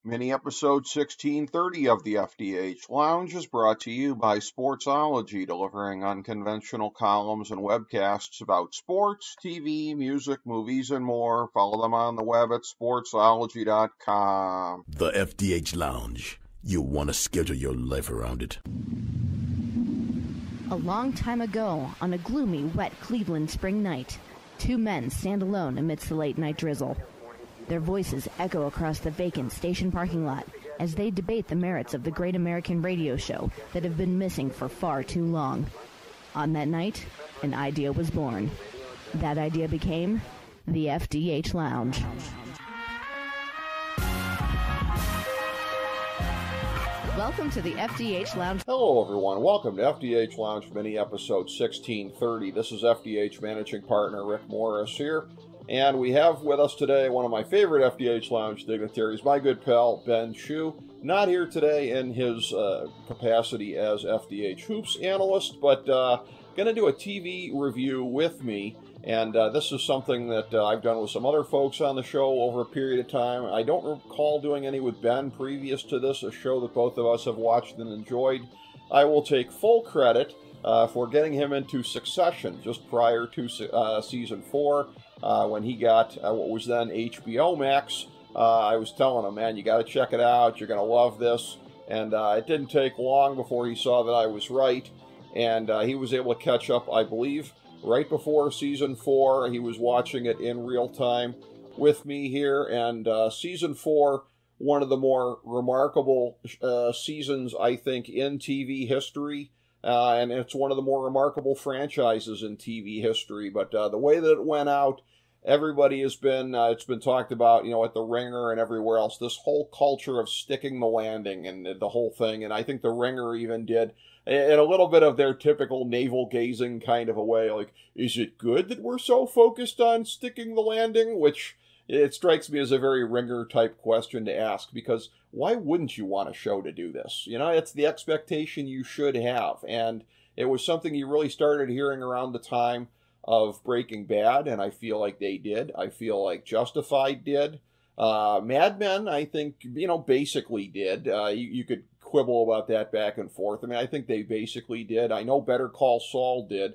Mini episode 1630 of the FDH Lounge is brought to you by Sportsology, delivering unconventional columns and webcasts about sports, TV, music, movies, and more. Follow them on the web at sportsology.com. The FDH Lounge. You'll want to schedule your life around it. A long time ago, on a gloomy, wet Cleveland spring night, two men stand alone amidst the late-night drizzle. Their voices echo across the vacant station parking lot as they debate the merits of the great American radio show that have been missing for far too long. On that night, an idea was born. That idea became the FDH Lounge. Welcome to the FDH Lounge. Hello, everyone. Welcome to FDH Lounge mini episode 1630. This is FDH Managing Partner Rick Morris here. And we have with us today one of my favorite FDH Lounge dignitaries, my good pal, Ben Shu. Not here today in his capacity as FDH Hoops analyst, but going to do a TV review with me. And this is something that I've done with some other folks on the show over a period of time. I don't recall doing any with Ben previous to this, a show that both of us have watched and enjoyed. I will take full credit for getting him into Succession just prior to Season 4. When he got what was then HBO Max. I was telling him, man, you got to check it out. You're going to love this. And it didn't take long before he saw that I was right. And he was able to catch up, I believe, right before Season 4. He was watching it in real time with me here. And Season 4, one of the more remarkable seasons, I think, in TV history. And it's one of the more remarkable franchises in TV history. But the way that it went out, everybody has been, it's been talked about, at The Ringer and everywhere else, this whole culture of sticking the landing and the whole thing. And I think The Ringer even did, in a little bit of their typical navel-gazing kind of a way, like, is it good that we're so focused on sticking the landing? Which it strikes me as a very Ringer-type question to ask, because why wouldn't you want a show to do this? It's the expectation you should have. And it was something you really started hearing around the time of Breaking Bad, and I feel like they did. I feel like Justified did. Mad Men, I think, basically did. You could quibble about that back and forth. I mean, I think they basically did. I know Better Call Saul did.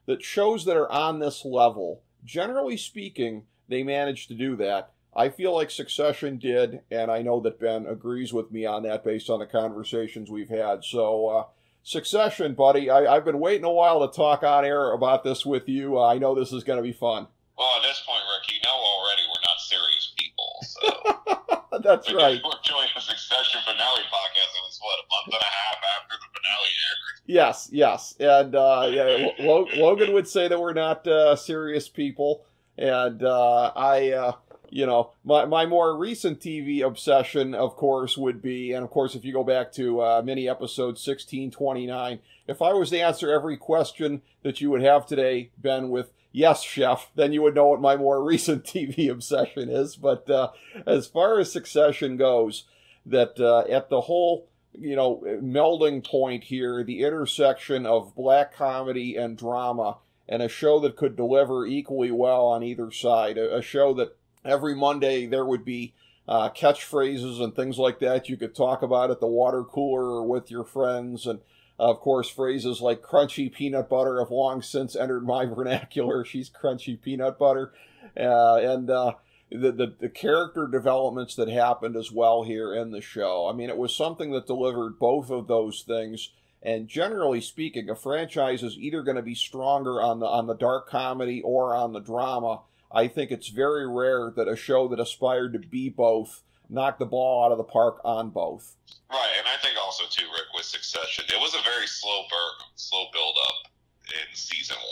That shows that are on this level, generally speaking, they managed to do that. I feel like Succession did, and I know that Ben agrees with me on that based on the conversations we've had. So, Succession, buddy, I've been waiting a while to talk on air about this with you. I know this is going to be fun. Well, at this point, Rick, you know already we're not serious people, so... That's right. We're doing a Succession finale podcast that was, a month and a half after the finale aired? Yes. And, Logan would say that we're not serious people, and my more recent TV obsession, of course, would be, and of course, if you go back to mini episode 1629, if I was to answer every question that you would have today, Ben, with yes, chef, then you would know what my more recent TV obsession is. But as far as Succession goes, that at the whole, melding point here, the intersection of black comedy and drama, and a show that could deliver equally well on either side, a show that every Monday there would be catchphrases and things like that you could talk about at the water cooler or with your friends. And, of course, phrases like crunchy peanut butter have long since entered my vernacular. She's crunchy peanut butter. The character developments that happened as well here in the show. I mean, it was something that delivered both of those things. And generally speaking, a franchise is either going to be stronger on the dark comedy or on the drama. I think it's very rare that a show that aspired to be both knocked the ball out of the park on both. Right, and I think also, too, Rick, with Succession, it was a very slow build-up in Season 1.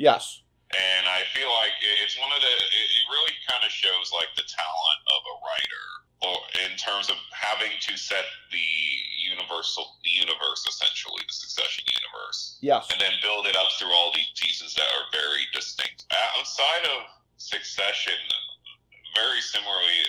Yes. And I feel like it's one of it really kind of shows, like, the talent of a writer, or in terms of having to set the universe, essentially, the Succession universe. Yes. And then build it up through all these seasons that are very distinct. Outside of Succession, very similarly,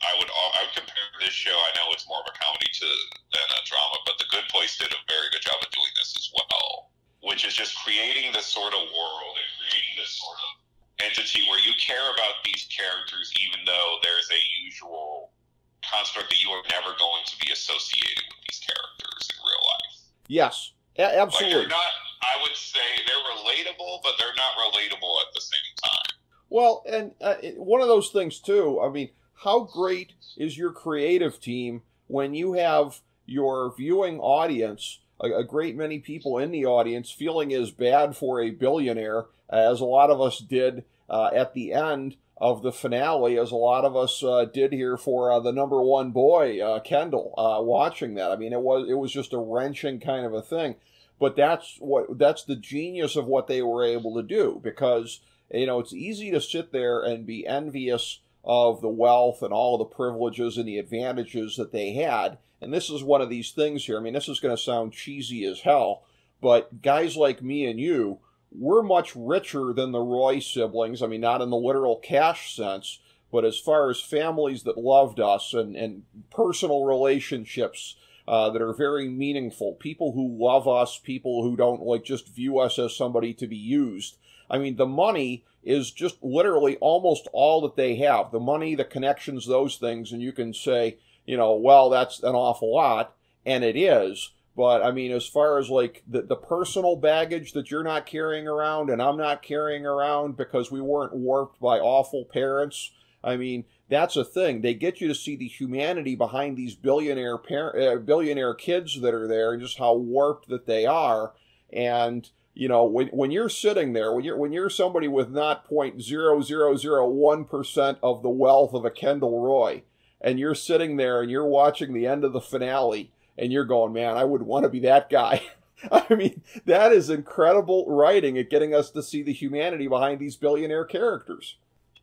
I would compare this show. I know it's more of a comedy than a drama, but The Good Place did a very good job of doing this as well, which is just creating this sort of world and creating this sort of entity where you care about these characters, even though there's a usual construct that you were never going to be associated with these characters in real life. Yes, absolutely. Like, they're not, I would say they're relatable, but they're not relatable at the same time. Well, and one of those things, too, I mean, how great is your creative team when you have your viewing audience, a great many people in the audience, feeling as bad for a billionaire as a lot of us did at the end of the finale, as a lot of us did here for the number one boy, Kendall, watching that. I mean, it was just a wrenching kind of a thing. But that's the genius of what they were able to do, because, you know, it's easy to sit there and be envious of the wealth and all of the privileges and the advantages that they had. And this is one of these things here. I mean, this is going to sound cheesy as hell, but guys like me and you, we're much richer than the Roy siblings. I mean, not in the literal cash sense, but as far as families that loved us and personal relationships that are very meaningful, people who love us, people who don't like just view us as somebody to be used. I mean, the money is just literally almost all that they have. The money, the connections, those things, and you can say, you know, well, that's an awful lot, and it is. But, I mean, as far as, like, the personal baggage that you're not carrying around and I'm not carrying around because we weren't warped by awful parents, I mean, that's a thing. They get you to see the humanity behind these billionaire kids that are there and just how warped that they are. And, you know, when you're sitting there, when you're somebody with not 0.0001% of the wealth of a Kendall Roy, and you're sitting there and you're watching the end of the finale, and you're going, man, I would want to be that guy. I mean, that is incredible writing at getting us to see the humanity behind these billionaire characters.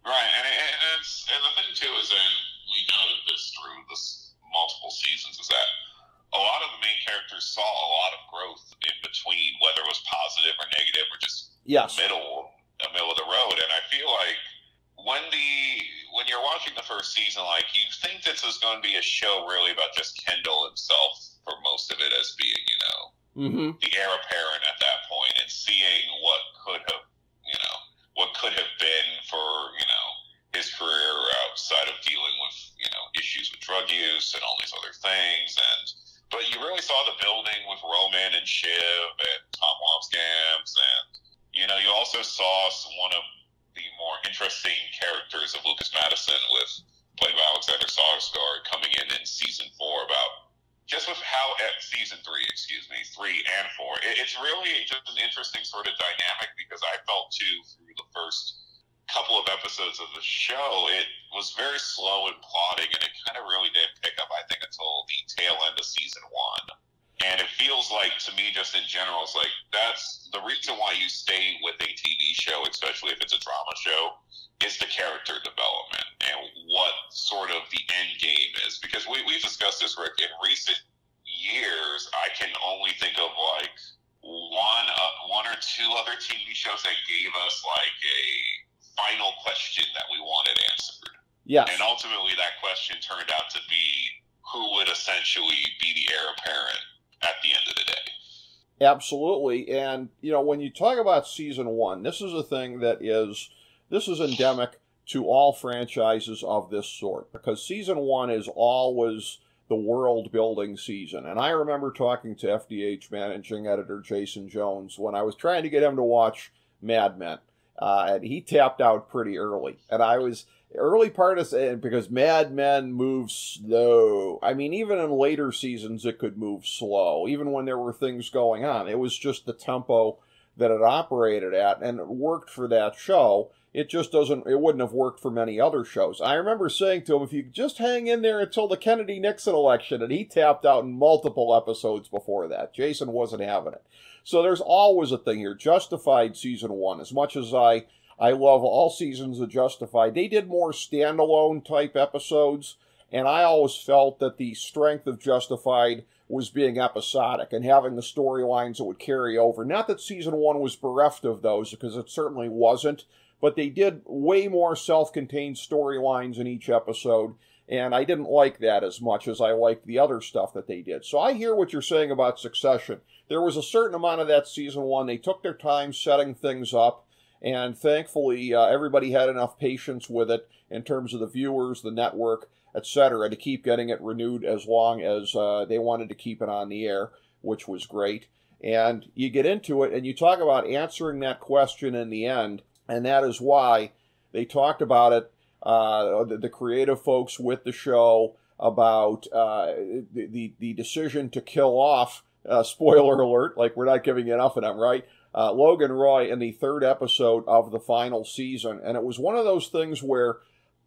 Right, and the thing too is, and we noted this through this multiple seasons, is that a lot of the main characters saw a lot of growth in between, whether it was positive or negative or just middle of the road. And I feel like when you're watching the first season, like, you think this is going to be a show really about just Kendall himself for most of it, as being, you know, the heir apparent at that point, and seeing what could have been for, you know, his career outside of dealing with, you know, issues with drug use and all these other things. But you really saw the building with Roman and Shiv and Tom Wambsgans, and, you know, you also saw one of the more interesting characters of Lucas Madison, played by Alexander Skarsgård, coming in season 4, about just with how at season 3 and 4. It's really just an interesting sort of dynamic, because I felt too through the first couple of episodes of the show, it was very slow in plotting, and it kind of really didn't pick up, I think, until the tail end of season 1. And it feels like, to me, just in general, it's like, that's the reason why you stay with a TV show, especially if it's a drama show, is the character development and what sort of the end game is. Because we've discussed this, Rick, in recent years, I can only think of like one or two other TV shows that gave us like a final question that we wanted answered. Yes. And ultimately that question turned out to be who would essentially be the heir apparent at the end of the day. Absolutely. And, you know, when you talk about season 1, this is a thing that is endemic to all franchises of this sort, because season 1 is always the world-building season. And I remember talking to FDH managing editor Jason Jones when I was trying to get him to watch Mad Men, and he tapped out pretty early. And I was early part of it, because Mad Men moves slow. I mean, even in later seasons, it could move slow, even when there were things going on. It was just the tempo that it operated at, and it worked for that show. It wouldn't have worked for many other shows. I remember saying to him, if you just hang in there until the Kennedy-Nixon election, and he tapped out in multiple episodes before that. Jason wasn't having it. So there's always a thing here. Justified season 1, as much as I love all seasons of Justified, they did more standalone type episodes, and I always felt that the strength of Justified was being episodic and having the storylines that would carry over. Not that season 1 was bereft of those, because it certainly wasn't, but they did way more self-contained storylines in each episode, and I didn't like that as much as I liked the other stuff that they did. So I hear what you're saying about Succession. There was a certain amount of that season 1. They took their time setting things up, and thankfully everybody had enough patience with it in terms of the viewers, the network, etc., to keep getting it renewed as long as they wanted to keep it on the air, which was great. And you get into it, and you talk about answering that question in the end, and that is why they talked about it, the creative folks with the show, about the decision to kill off, spoiler alert, like we're not giving enough of them, right? Logan Roy in the third episode of the final season. And it was one of those things where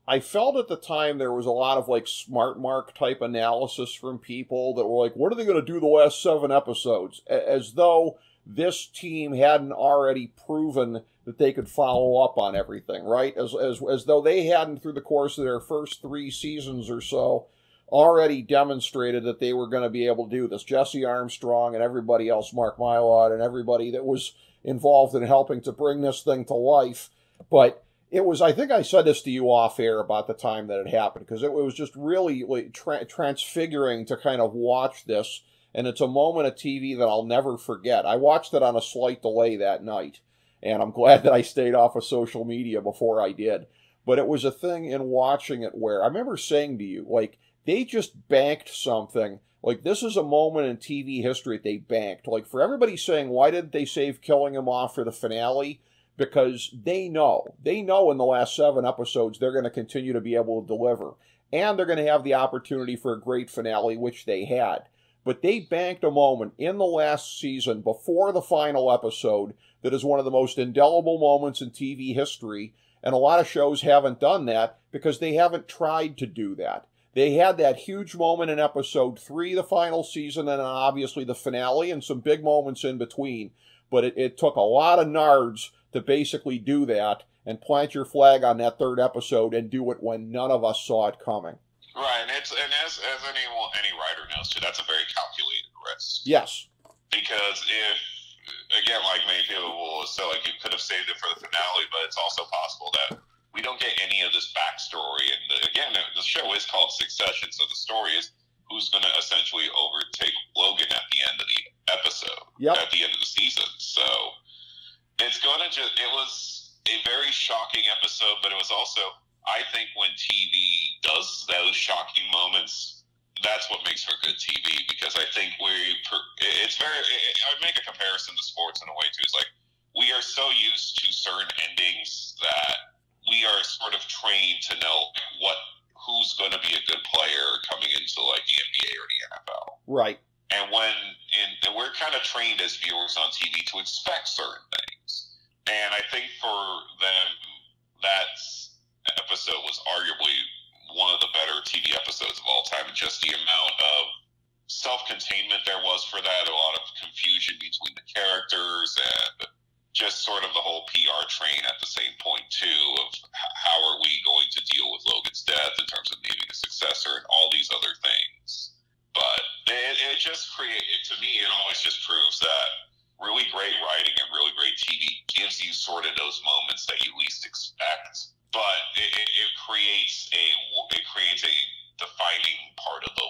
I felt at the time there was a lot of like smart mark type analysis from people that were like, what are they going to do the last 7 episodes? As though this team hadn't already proven that they could follow up on everything, right? As though they hadn't, through the course of their first 3 seasons or so, already demonstrated that they were going to be able to do this. Jesse Armstrong and everybody else, Mark Mylod and everybody that was involved in helping to bring this thing to life. But it was, I think I said this to you off air about the time that it happened, because it was just really like transfiguring to kind of watch this. And it's a moment of TV that I'll never forget. I watched it on a slight delay that night, and I'm glad that I stayed off of social media before I did. But it was a thing in watching it where I remember saying to you, like, they just banked something. Like, this is a moment in TV history that they banked. Like, for everybody saying, why didn't they save killing him off for the finale? Because they know in the last 7 episodes they're going to continue to be able to deliver. And they're going to have the opportunity for a great finale, which they had. But they banked a moment in the last season before the final episode that is one of the most indelible moments in TV history. And a lot of shows haven't done that because they haven't tried to do that. They had that huge moment in episode 3, the final season, and obviously the finale, and some big moments in between. But it took a lot of nards to basically do that and plant your flag on that 3rd episode and do it when none of us saw it coming. Right, and as any writer knows too, that's a very calculated risk. Yes. Because if, again, like many people will say, like, you could have saved it for the finale, but it's also possible that we don't get any of this backstory. And again, the show is called Succession, so the story is who's going to essentially overtake Logan at the end of the episode, at the end of the season. So it's going to just, it was a very shocking episode, but it was also, I think when TV does those shocking moments, that's what makes for good TV, because I think I would make a comparison to sports in a way too. It's like, we are so used to certain endings that we are sort of trained to know who's going to be a good player coming into like the NBA or the NFL. Right. And and we're kind of trained as viewers on TV to expect certain things. And I think for them, that episode was arguably one of the better TV episodes of all time. Just the amount of self-containment there was for that, a lot of confusion between the characters, and just sort of the whole PR train at the same point too, of how are we going to deal with Logan's death in terms of naming a successor and all these other things. But it just to me, it always just proves that really great writing and really great TV gives you sort of those moments that you least expect, but it creates a defining part of the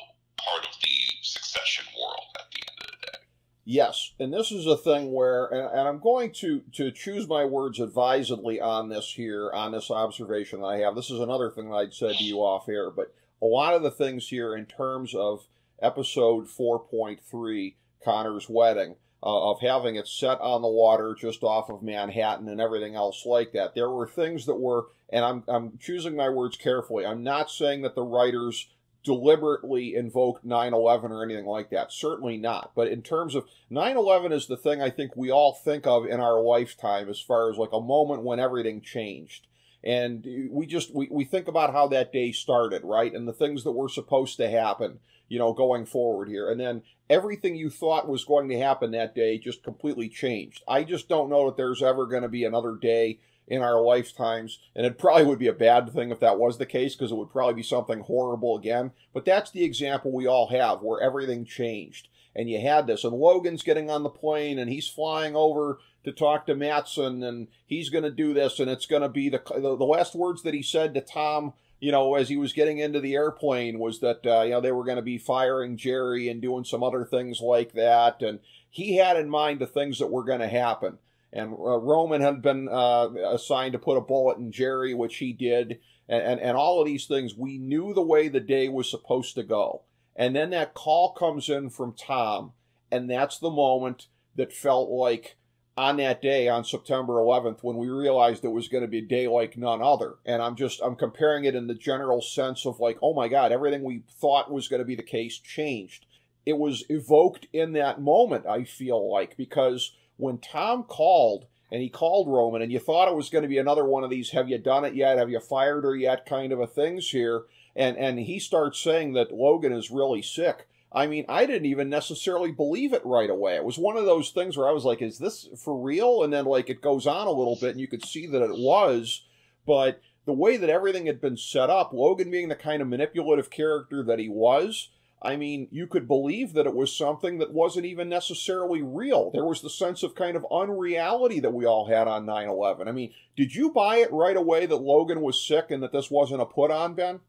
Succession world at the end of the day. Yes, and this is a thing where, and I'm going to choose my words advisedly on this here, on this observation that I have. This is another thing that I'd said to you off air, but a lot of the things here in terms of episode 4.3, Connor's wedding, of having it set on the water just off of Manhattan and everything else like that, there were things that were, and I'm choosing my words carefully, I'm not saying that the writers deliberately invoked 9/11 or anything like that. Certainly not. But in terms of 9/11 is the thing I think we all think of in our lifetime as far as like a moment when everything changed. And we think about how that day started, right? And the things that were supposed to happen, going forward here. And then everything you thought was going to happen that day just completely changed. I just don't know that there's ever going to be another day in our lifetimes, and it probably would be a bad thing if that was the case, because it would probably be something horrible again. But that's the example we all have where everything changed. And you had this, and Logan's getting on the plane, and he's flying over to talk to Mattson, and he's going to do this, and it's going to be the last words that he said to Tom, as he was getting into the airplane, was that, they were going to be firing Jerry and doing some other things like that. And he had in mind the things that were going to happen. And Roman had been assigned to put a bullet in Jerry, which he did. and all of these things. We knew the way the day was supposed to go. And then that call comes in from Tom, and that's the moment that felt like on that day, on September 11th, when we realized it was going to be a day like none other. And I'm comparing it in the general sense of like, oh my God, everything we thought was going to be the case changed. It was evoked in that moment, I feel like, because when Tom called, and he called Roman, and you thought it was going to be another one of these, have you done it yet? Have you fired her yet? Kind of a things here. And he starts saying that Logan is really sick. I mean, I didn't even necessarily believe it right away. It was one of those things where I was like, is this for real? And then, like, it goes on a little bit, and you could see that it was. But the way that everything had been set up, Logan being the kind of manipulative character that he was, I mean, you could believe that it was something that wasn't even necessarily real. There was the sense of kind of unreality that we all had on 9/11. I mean, did you buy it right away that Logan was sick and that this wasn't a put-on, Ben?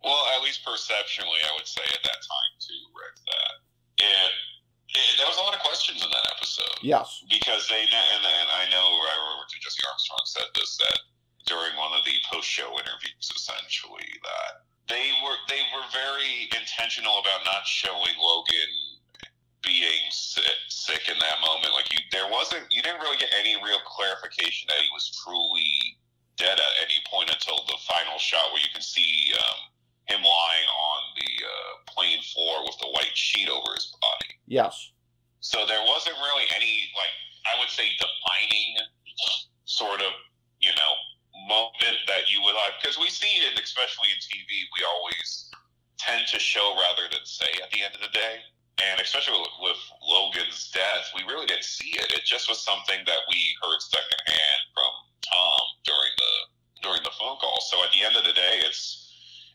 Well, at least perceptually, I would say at that time, too, Rick, that there was a lot of questions in that episode. Yes. Because and I know Jesse Armstrong said this, that during one of the post-show interviews, essentially, that they were very intentional about not showing Logan being sick in that moment. Like, you didn't really get any real clarification that he was truly dead at any point until the final shot where you can see him lying on the plane floor with the white sheet over his body. Yes. So there wasn't really any, like, I would say, defining sort of, moment that you would like. Because we see it, especially in TV, we always tend to show rather than say at the end of the day. And especially with Logan's death, we really didn't see it. It just was something that we heard secondhand from Tom during the phone call. So at the end of the day, it's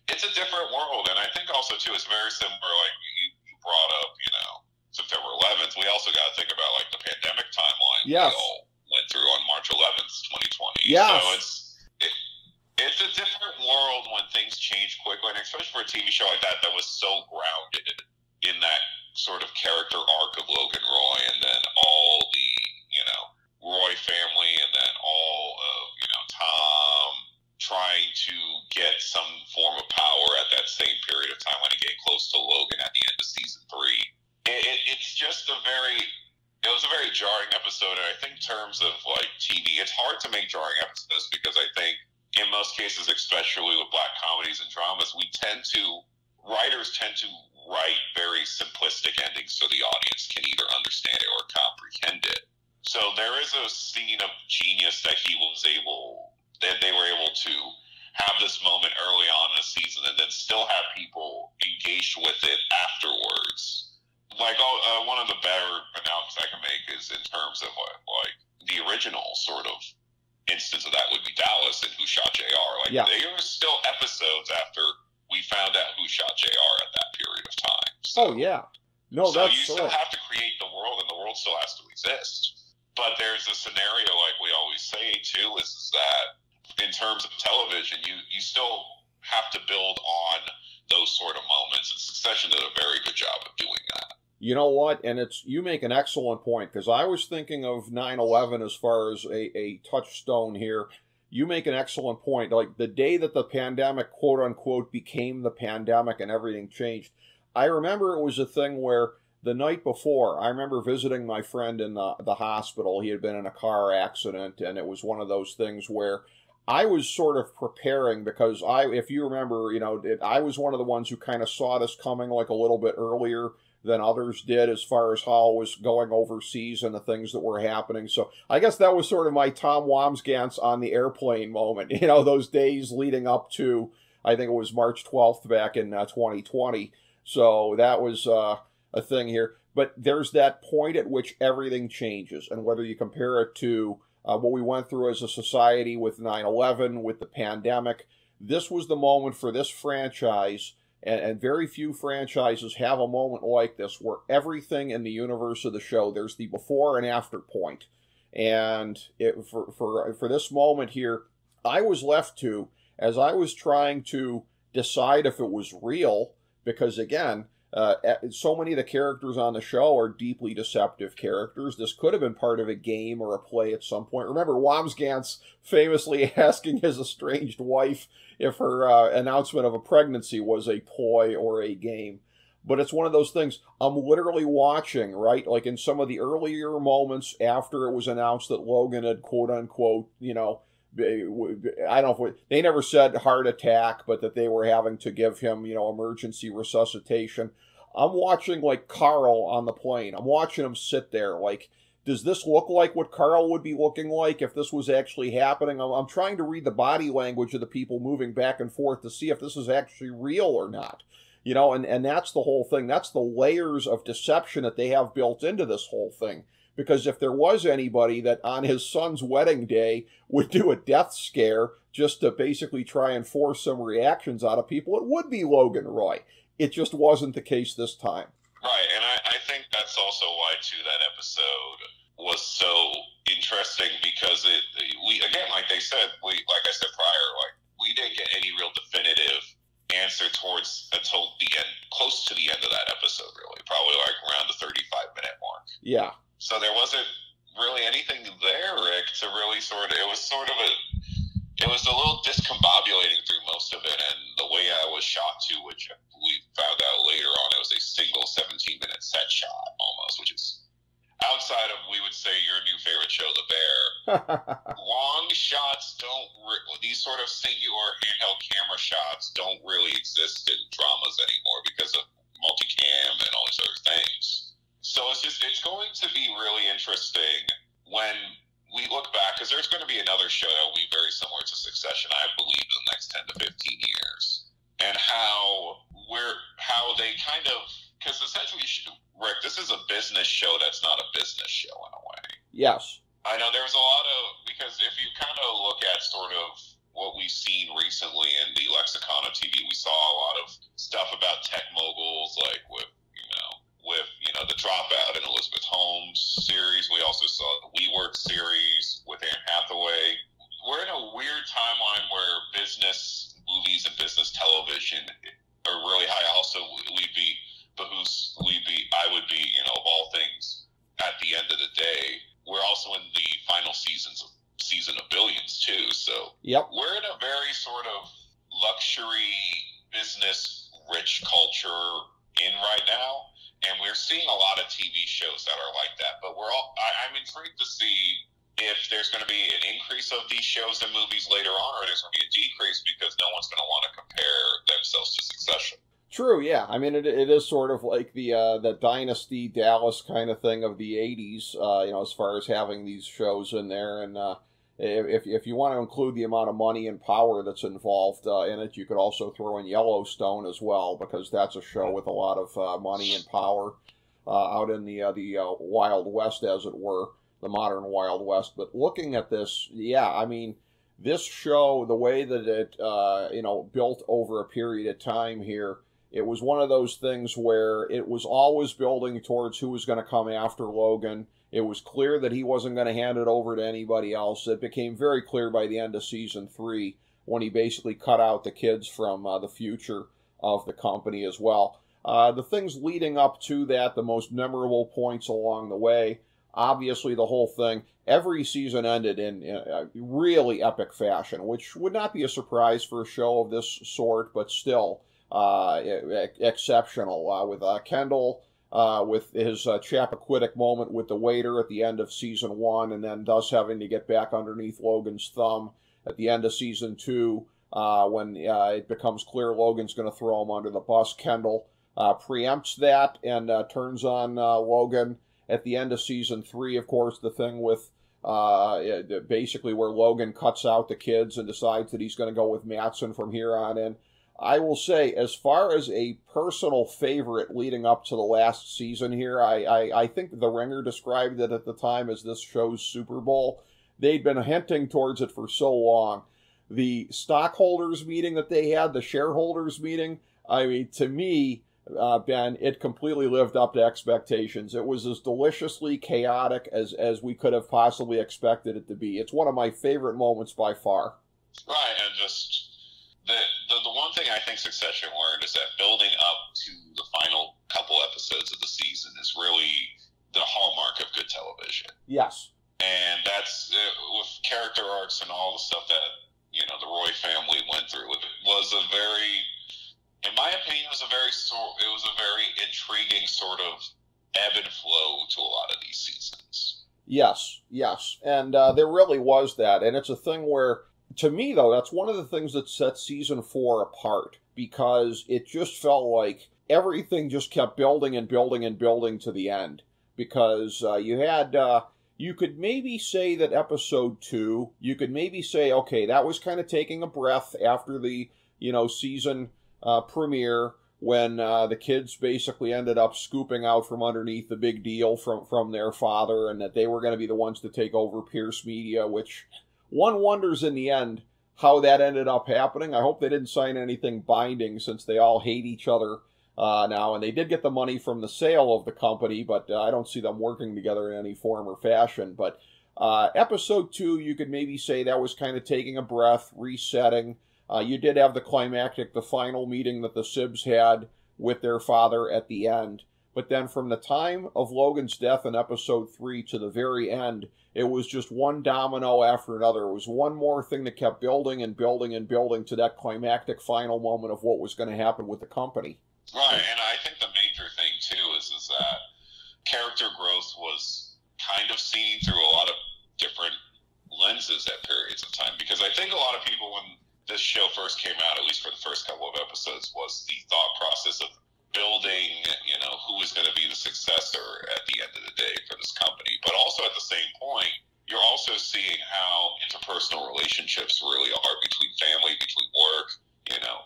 a different world. And I think also, too, it's very similar, like you brought up, September 11th. We also got to think about, like, the pandemic timeline yes. we all went through on March 11th, 2020. Yes. So it's a different world when things change quickly, and especially for a TV show like that was so grounded in that sort of character arc of Logan Roy, and then all the, Roy family, and then all of, Tom trying to get some form of power at that same period of time when he came close to Logan at the end of season 3. It was a very jarring episode, and I think in terms of, like, TV, it's hard to make jarring episodes because I think in most cases, especially with black comedies and dramas, writers tend to write very simplistic endings so the audience can either understand it or comprehend it. So there is a scene of genius that they were able to have this moment early on in the season and then still have people engaged with it afterwards. Like, one of the better announcements I can make is in terms of, like, the original sort of instance of that would be Dallas and Who Shot JR. Like, There were still episodes after we found out who shot JR at that period of time. So, oh, yeah. No, so that's you still have to create the world, and the world still has to exist. But there's a scenario, like we always say, too, is that in terms of television, you still have to build on those sort of moments, and Succession did a very good job of doing that. You know what? And you make an excellent point, because I was thinking of 9/11 as far as a touchstone here. You make an excellent point. Like, the day that the pandemic, quote unquote, became the pandemic and everything changed. I remember it was a thing where the night before, I remember visiting my friend in the hospital. He had been in a car accident, and it was one of those things where I was sort of preparing, because if you remember, I was one of the ones who kind of saw this coming like a little bit earlier than others did as far as how it was going overseas and the things that were happening. So I guess that was sort of my Tom Wamsgans on the airplane moment, those days leading up to, I think it was March 12th back in 2020. So that was a thing here. But there's that point at which everything changes. And whether you compare it to what we went through as a society with 9/11, with the pandemic, this was the moment for this franchise. And very few franchises have a moment like this where everything in the universe of the show, there's the before and after point. And for this moment here, I was left to, as I was trying to decide if it was real, because again, So many of the characters on the show are deeply deceptive characters. This could have been part of a game or a play at some point. Remember Wamsgans famously asking his estranged wife if her announcement of a pregnancy was a ploy or a game. But it's one of those things I'm literally watching, right? Like in some of the earlier moments after it was announced that Logan had quote unquote, you know, I don't know if they never said heart attack, but that they were having to give him, you know, emergency resuscitation. I'm watching like Carl on the plane. I'm watching him sit there. Like, does this look like what Carl would be looking like if this was actually happening? I'm trying to read the body language of the people moving back and forth to see if this is actually real or not. You know, and that's the whole thing. That's the layers of deception that they have built into this whole thing. Because if there was anybody that on his son's wedding day would do a death scare just to basically try and force some reactions out of people, it would be Logan Roy. It just wasn't the case this time. Right, and I think that's also why, too, that episode was so interesting because we again, like I said prior, like we didn't get any real definitive answer until the end, close to the end of that episode, really, probably like around the 35-minute mark. Yeah. So there wasn't really anything there, Rick, to really it was a little discombobulating through most of it, and the way I was shot to, which we found out later on, it was a single 17-minute set shot almost, which is outside of, we would say, your new favorite show, The Bear. Long shots these sort of singular handheld camera shots don't really exist in dramas anymore because of multicam and all these other things. So it's going to be really interesting when we look back, because there's going to be another show that will be very similar to Succession, I believe, in the next 10 to 15 years. And how they kind of, because essentially, Rick, this is a business show that's not a business show in a way. Yes. I know there's a lot of, because if you kind of look at sort of what we've seen recently in the lexicon of TV, we saw a lot of stuff about tech moguls, like with the Dropout and Elizabeth Holmes series. We also saw the WeWork series with Anne Hathaway. We're in a weird timeline where business movies and business television are really high. Also, I would be, of all things, at the end of the day, we're also in the final season of Billions too. So yep. We're in a very sort of luxury business rich culture right now. And we're seeing a lot of TV shows that are like that. But I'm intrigued to see if there's going to be an increase of these shows and movies later on, or there's going to be a decrease because no one's going to want to compare themselves to Succession. True, yeah. I mean, it is sort of like the Dynasty Dallas kind of thing of the 80s, as far as having these shows in there. And if you want to include the amount of money and power that's involved in it, you could also throw in Yellowstone as well, because that's a show with a lot of money and power out in the Wild West, as it were, the modern Wild West. But looking at this, yeah, I mean, this show, the way that it built over a period of time here, it was one of those things where it was always building towards who was going to come after Logan. It was clear that he wasn't going to hand it over to anybody else. It became very clear by the end of season 3 when he basically cut out the kids from the future of the company as well. The things leading up to that, the most memorable points along the way, obviously the whole thing, every season ended in a really epic fashion, which would not be a surprise for a show of this sort, but still exceptional. With Kendall, with his Chappaquiddick moment with the waiter at the end of season 1, and then thus having to get back underneath Logan's thumb at the end of season 2, when it becomes clear Logan's going to throw him under the bus. Kendall preempts that and turns on Logan at the end of season 3. Of course, the thing with basically where Logan cuts out the kids and decides that he's going to go with Matsson from here on in. I will say, as far as a personal favorite leading up to the last season here, I think The Ringer described it at the time as this show's Super Bowl. They'd been hinting towards it for so long. The stockholders meeting that they had, the shareholders meeting, I mean, to me, Ben, it completely lived up to expectations. It was as deliciously chaotic as we could have possibly expected it to be. It's one of my favorite moments by far. Right, and just the one thing I think Succession learned is that building up to the final episodes of the season is really the hallmark of good television. Yes. And that's with character arcs and all the stuff that, the Roy family went through. It was a very, in my opinion, it was a very intriguing sort of ebb and flow to a lot of these seasons. Yes. And there really was that. And it's a thing where, to me, though, that's one of the things that sets season 4 apart, because it just felt like everything just kept building and building and building to the end. Because you had, you could maybe say that episode 2, you could maybe say, okay, that was kind of taking a breath after the, season premiere, when the kids basically ended up scooping out from underneath the big deal from their father, and that they were going to be the ones to take over Pierce Media, which one wonders in the end how that ended up happening. I hope they didn't sign anything binding, since they all hate each other now, and they did get the money from the sale of the company, but I don't see them working together in any form or fashion. But episode 2, you could maybe say that was kind of taking a breath, resetting. You did have the final meeting that the Sibs had with their father at the end. But then from the time of Logan's death in episode 3 to the very end, it was just one domino after another. It was one more thing that kept building and building and building to that climactic final moment of what was going to happen with the company. Right, and I think the major thing, too, is that character growth was kind of seen through a lot of different lenses at periods of time. Because I think a lot of people, when this show first came out, at least for the first couple of episodes, was the thought process of building, who is going to be the successor at the end of the day for this company. But also at the same point, you're also seeing how interpersonal relationships really are between family, between work.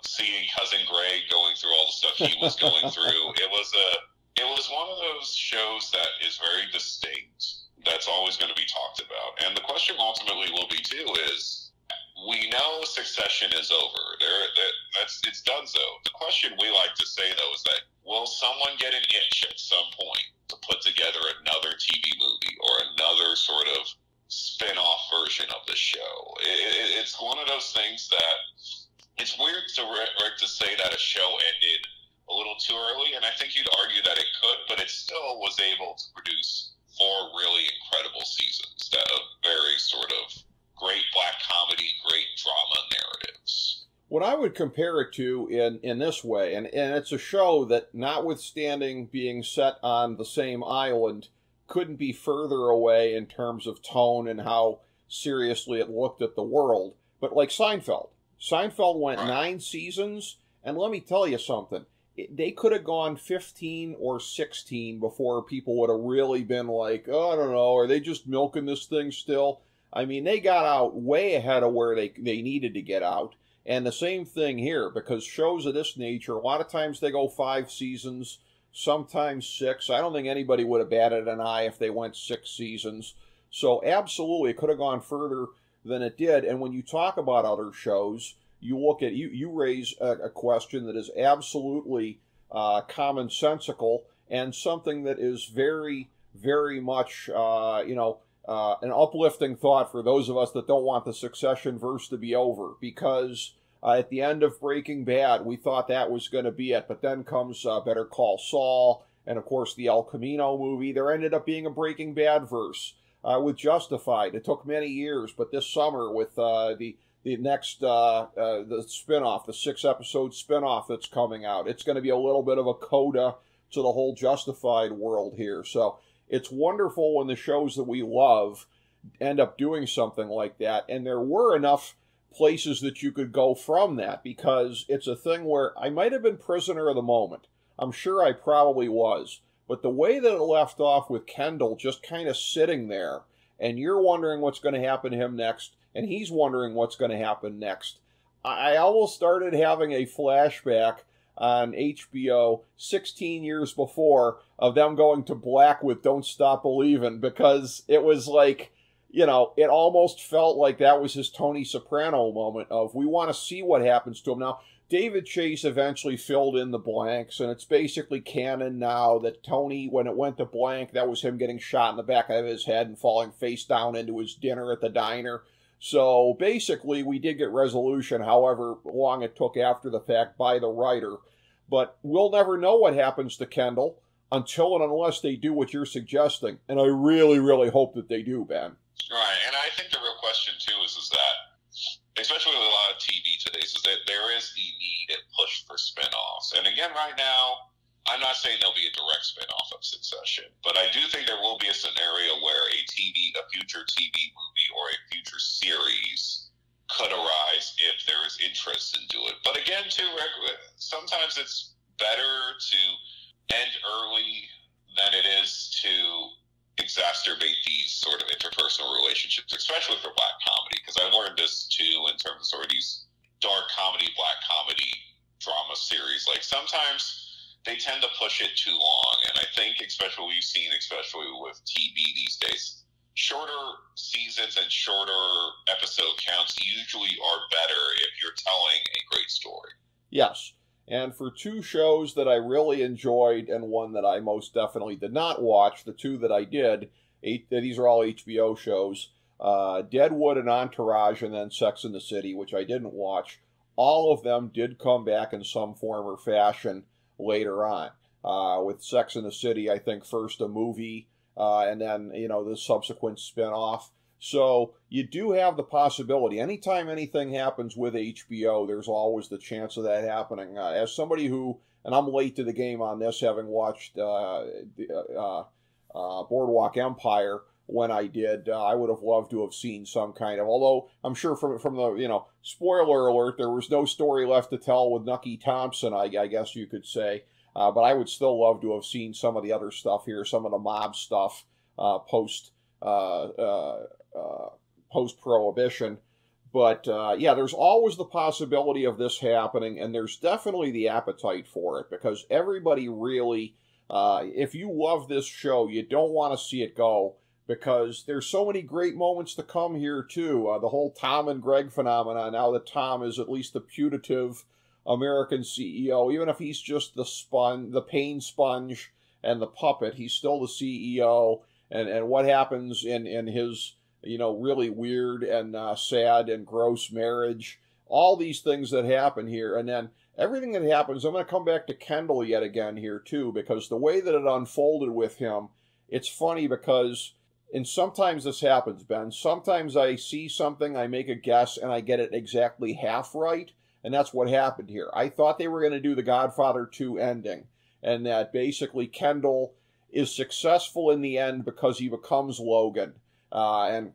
Seeing Cousin Greg going through all the stuff he was going through. It was one of those shows that is very distinct. That's always going to be talked about. And the question ultimately will be, too, is we know Succession is over. It's done so. The question we like to say, though, is that will someone get an itch at some point to put together another TV movie or another sort of spin-off version of the show? It's one of those things that it's weird to say that a show ended a little too early, and I think you'd argue that it could, but it still was able to produce 4 really incredible seasons that of very sort of great black comedy, great drama narratives. What I would compare it to in this way, and it's a show that, notwithstanding being set on the same island, couldn't be further away in terms of tone and how seriously it looked at the world, but like Seinfeld. Seinfeld went 9 seasons, and let me tell you something. They could have gone 15 or 16 before people would have really been like, oh, I don't know, are they just milking this thing still? I mean, they got out way ahead of where they needed to get out. And the same thing here, because shows of this nature, a lot of times they go 5 seasons, sometimes 6. I don't think anybody would have batted an eye if they went 6 seasons. So absolutely, it could have gone further than it did. And when you talk about other shows, you look at, you raise a question that is absolutely commonsensical, and something that is very, very much, an uplifting thought for those of us that don't want the Succession verse to be over. Because at the end of Breaking Bad, we thought that was going to be it. But then comes Better Call Saul, and of course the El Camino movie. There ended up being a Breaking Bad verse. With Justified, it took many years, but this summer with the next the spinoff, the 6-episode spinoff that's coming out, it's going to be a little bit of a coda to the whole Justified world here. So it's wonderful when the shows that we love end up doing something like that, and there were enough places that you could go from that, because it's a thing where I might have been prisoner of the moment. I'm sure I probably was. But the way that it left off with Kendall just kind of sitting there, and you're wondering what's going to happen to him next, and he's wondering what's going to happen next, I almost started having a flashback on HBO 16 years before of them going to black with Don't Stop Believin', because it was like, it almost felt like that was his Tony Soprano moment of, we want to see what happens to him. Now, David Chase eventually filled in the blanks, and it's basically canon now that Tony, when it went to blank, that was him getting shot in the back of his head and falling face down into his dinner at the diner. So basically, we did get resolution, however long it took after the fact, by the writer. But we'll never know what happens to Kendall. until and unless they do what you're suggesting. And I really, really hope that they do, Ben. Right, and I think the real question, too, is that, especially with a lot of TV today, is that there is the need and push for spinoffs. And again, right now, I'm not saying there'll be a direct spinoff of Succession, but I do think there will be a scenario where a future TV movie or a future series could arise if there is interest into it. But again, too, Rick, sometimes it's better to end early than it is to exacerbate these sort of interpersonal relationships, especially for black comedy, because I learned this too in terms of sort of these dark comedy, black comedy drama series. Like sometimes they tend to push it too long, and I think especially we've seen, especially with TV these days, shorter seasons and shorter episode counts usually are better if you're telling a great story. Yes. And for two shows that I really enjoyed and one that I most definitely did not watch, the two that I did, these are all HBO shows, Deadwood and Entourage, and then Sex and the City, which I didn't watch. All of them did come back in some form or fashion later on. With Sex and the City, I think first a movie, and then, the subsequent spin-off. So you do have the possibility. Anytime anything happens with HBO, there's always the chance of that happening. As somebody who, and I'm late to the game on this, having watched Boardwalk Empire when I did, I would have loved to have seen some kind of, although I'm sure from the, spoiler alert, there was no story left to tell with Nucky Thompson, I guess you could say. But I would still love to have seen some of the other stuff here, some of the mob stuff post-prohibition. But there's always the possibility of this happening, and there's definitely the appetite for it, because everybody really, if you love this show, you don't want to see it go, because there's so many great moments to come here too. The whole Tom and Greg phenomenon, now that Tom is at least the putative American CEO, even if he's just the pain sponge and the puppet, he's still the CEO. And what happens in his, really weird and sad and gross marriage, all these things that happen here. And then everything that happens, I'm going to come back to Kendall yet again here too, because the way that it unfolded with him, it's funny because, and sometimes this happens, Ben, sometimes I see something, I make a guess, and I get it exactly half right. And that's what happened here. I thought they were going to do the Godfather 2 ending, and that basically Kendall is successful in the end because he becomes Logan, and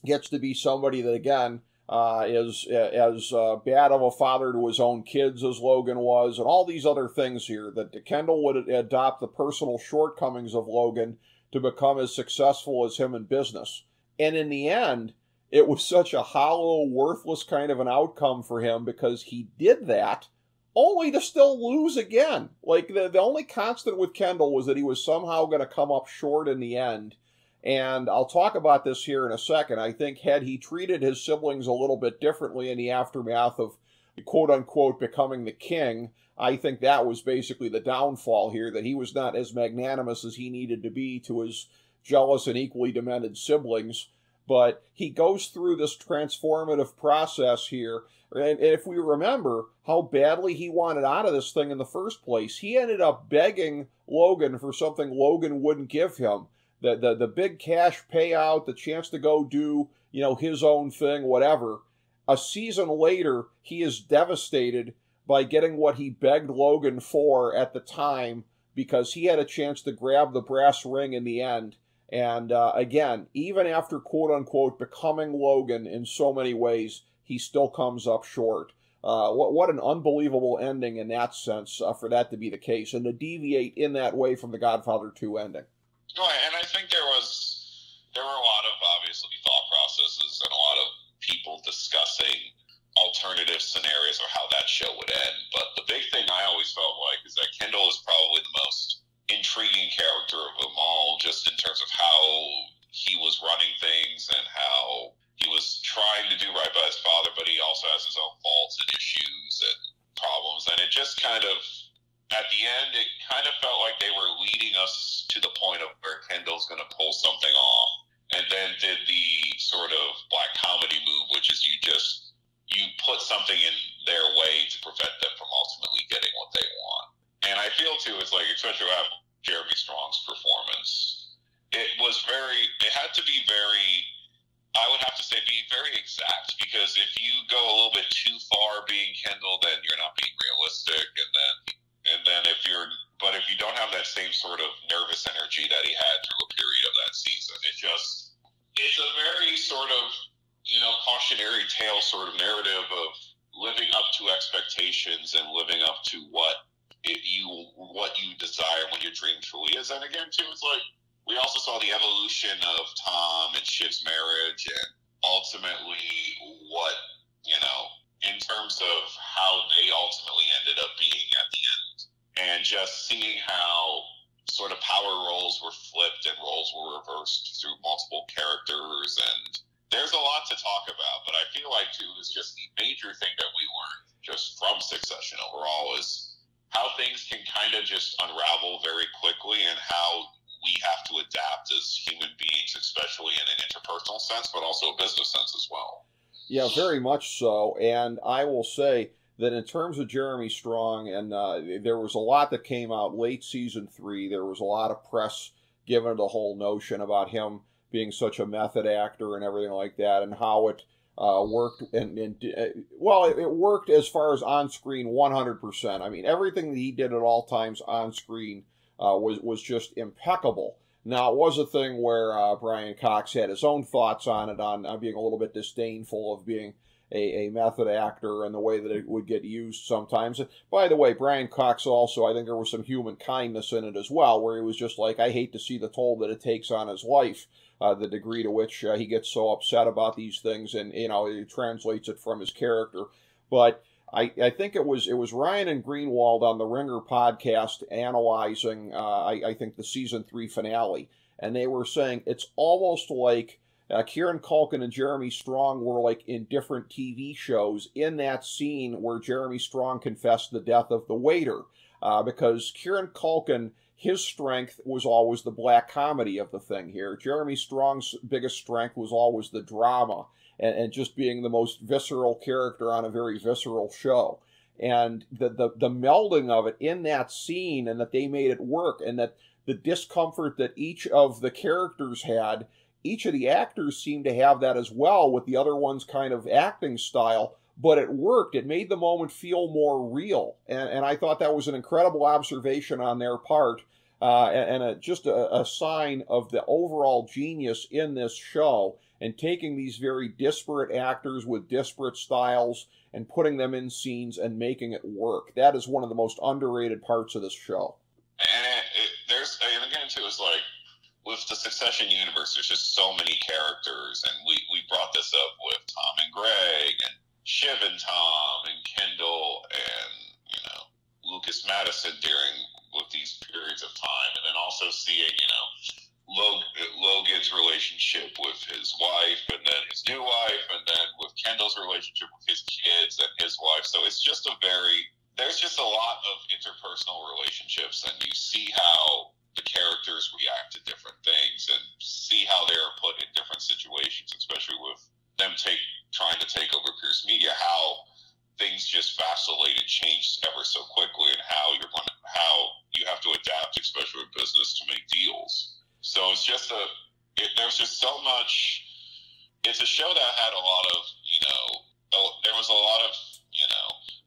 gets to be somebody that, again, is as bad of a father to his own kids as Logan was, and all these other things here, that Kendall would adopt the personal shortcomings of Logan to become as successful as him in business. And in the end, it was such a hollow, worthless kind of an outcome for him, because he did that only to still lose again. Like, the only constant with Kendall was that he was somehow going to come up short in the end. And I'll talk about this here in a second. I think had he treated his siblings a little bit differently in the aftermath of, quote-unquote, becoming the king, I think that was basically the downfall here, that he was not as magnanimous as he needed to be to his jealous and equally demented siblings. But he goes through this transformative process here. And if we remember how badly he wanted out of this thing in the first place, he ended up begging Logan for something Logan wouldn't give him. The big cash payout, the chance to go do, his own thing, whatever. A season later, he is devastated by getting what he begged Logan for at the time, because he had a chance to grab the brass ring in the end. And again, even after, quote-unquote, becoming Logan in so many ways, he still comes up short. What an unbelievable ending in that sense, for that to be the case, and to deviate in that way from the Godfather 2 ending. Right, and I think there were a lot of, obviously, thought processes and a lot of people discussing alternative scenarios of how that show would end. But the big thing I always felt like is that Kendall is probably the most intriguing character of them all, just in terms of how he was running things and how he was trying to do right by his father, but he also has his own faults and issues and problems. And it just kind of, at the end, it kind of felt like they were leading us to the point of where Kendall's going to pull something off, and then did the sort of black comedy move, which is you put something in their way to prevent them from ultimately getting what they want. And I feel, too, it's like, especially Jeremy Strong's performance. It had to be very, I would have to say, be very exact, because if you go a little bit too far being Kendall, then you're not being realistic, and then if you don't have that same sort of nervous energy that he had through a period of that season, it's a very sort of, cautionary tale sort of narrative of living up to expectations and living up to what you desire when your dream truly is. And again, too, it's like we also saw the evolution of Tom and Shiv's marriage, and ultimately what, in terms of how they ultimately ended up being at the end, and just seeing how sort of power roles were flipped and roles were reversed through multiple characters. And there's a lot to talk about, but I feel like, too, is just the major thing that we learned just from Succession overall is how things can kind of just unravel very quickly, and how we have to adapt as human beings, especially in an interpersonal sense, but also a business sense as well. Yeah, very much so. And I will say that in terms of Jeremy Strong, and there was a lot that came out late season 3. There was a lot of press given to the whole notion about him being such a method actor and everything like that, and how it worked. Well, it worked as far as on screen 100%. I mean, everything that he did at all times on screen was just impeccable. Now, it was a thing where Brian Cox had his own thoughts on it, on being a little bit disdainful of being a method actor and the way that it would get used sometimes. And by the way, Brian Cox also, I think there was some human kindness in it as well, where he was just like, I hate to see the toll that it takes on his life, the degree to which he gets so upset about these things, and, he translates it from his character. But I think it was Ryan and Greenwald on the Ringer podcast analyzing, I think, the season 3 finale, and they were saying it's almost like Kieran Culkin and Jeremy Strong were like in different TV shows in that scene where Jeremy Strong confessed the death of the waiter, because Kieran Culkin, his strength was always the black comedy of the thing here. Jeremy Strong's biggest strength was always the drama, and just being the most visceral character on a very visceral show. And the melding of it in that scene, and that they made it work, and that the discomfort that each of the characters had, each of the actors seemed to have that as well, with the other one's kind of acting style, but it worked. It made the moment feel more real, and I thought that was an incredible observation on their part, and just a sign of the overall genius in this show, and taking these very disparate actors with disparate styles and putting them in scenes and making it work. That is one of the most underrated parts of this show. And again, too, it's like, with the Succession universe, there's just so many characters, and we brought this up with Tom and Greg, and Shiv and Tom, and Kendall, and, Lucas Madison with these periods of time, and then also seeing, Logan's relationship with his wife, and then his new wife, and then with Kendall's relationship with his kids and his wife. So it's just there's just a lot of interpersonal relationships, and you see how the characters react to different things, and see how they're put in different situations, especially with them trying to take over Pierce Media, how things just vacillate and change ever so quickly, and how you have to adapt, especially with business, to make deals. So it's just there's just so much. It's a show that had a lot of, there was a lot of,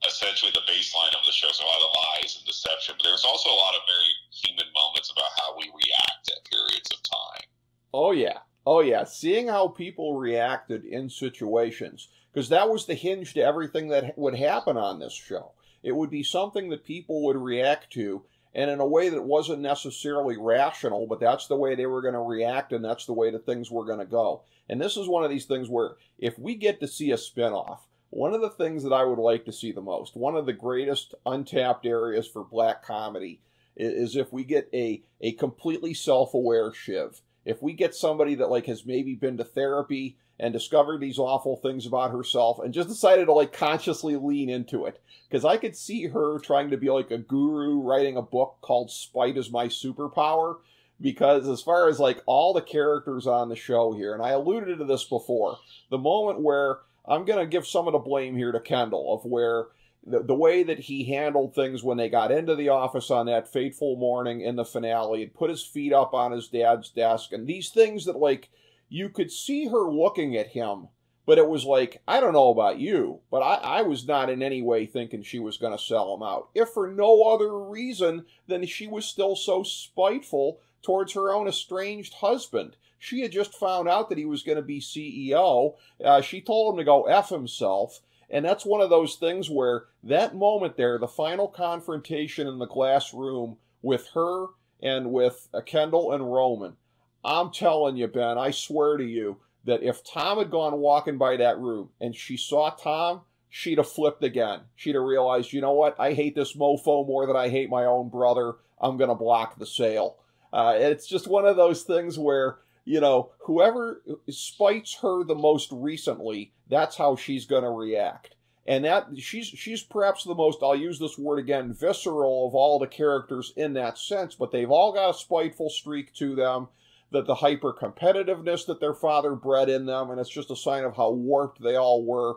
essentially the baseline of the show, so a lot of lies and deception, but there's also a lot of very human moments about how we react at periods of time. Oh yeah, seeing how people reacted in situations, because that was the hinge to everything that would happen on this show. It would be something that people would react to, and in a way that wasn't necessarily rational, but that's the way they were going to react, and that's the way that things were going to go. And this is one of these things where, if we get to see a spinoff, one of the things that I would like to see the most, one of the greatest untapped areas for black comedy, is if we get a completely self-aware Shiv. If we get somebody that has maybe been to therapy and discovered these awful things about herself and just decided to consciously lean into it. Because I could see her trying to be like a guru writing a book called Spite is My Superpower. Because as far as all the characters on the show here, and I alluded to this before, the moment where I'm going to give some of the blame here to Kendall, of where the way that he handled things when they got into the office on that fateful morning in the finale, and put his feet up on his dad's desk, and these things that, like, you could see her looking at him, but it was like, I don't know about you, but I was not in any way thinking she was going to sell him out, if for no other reason than she was still so spiteful towards her own estranged husband. She had just found out that he was going to be CEO. She told him to go F himself. And that's one of those things where that moment there, the final confrontation in the glass room with her and with Kendall and Roman, I'm telling you, Ben, I swear to you that if Tom had gone walking by that room and she saw Tom, she'd have flipped again. She'd have realized, you know what, I hate this mofo more than I hate my own brother. I'm going to block the sale. It's just one of those things where, you know, whoever spites her the most recently, that's how she's going to react. And that she's perhaps the most, I'll use this word again, visceral of all the characters in that sense, but they've all got a spiteful streak to them, that the hyper-competitiveness that their father bred in them, and it's just a sign of how warped they all were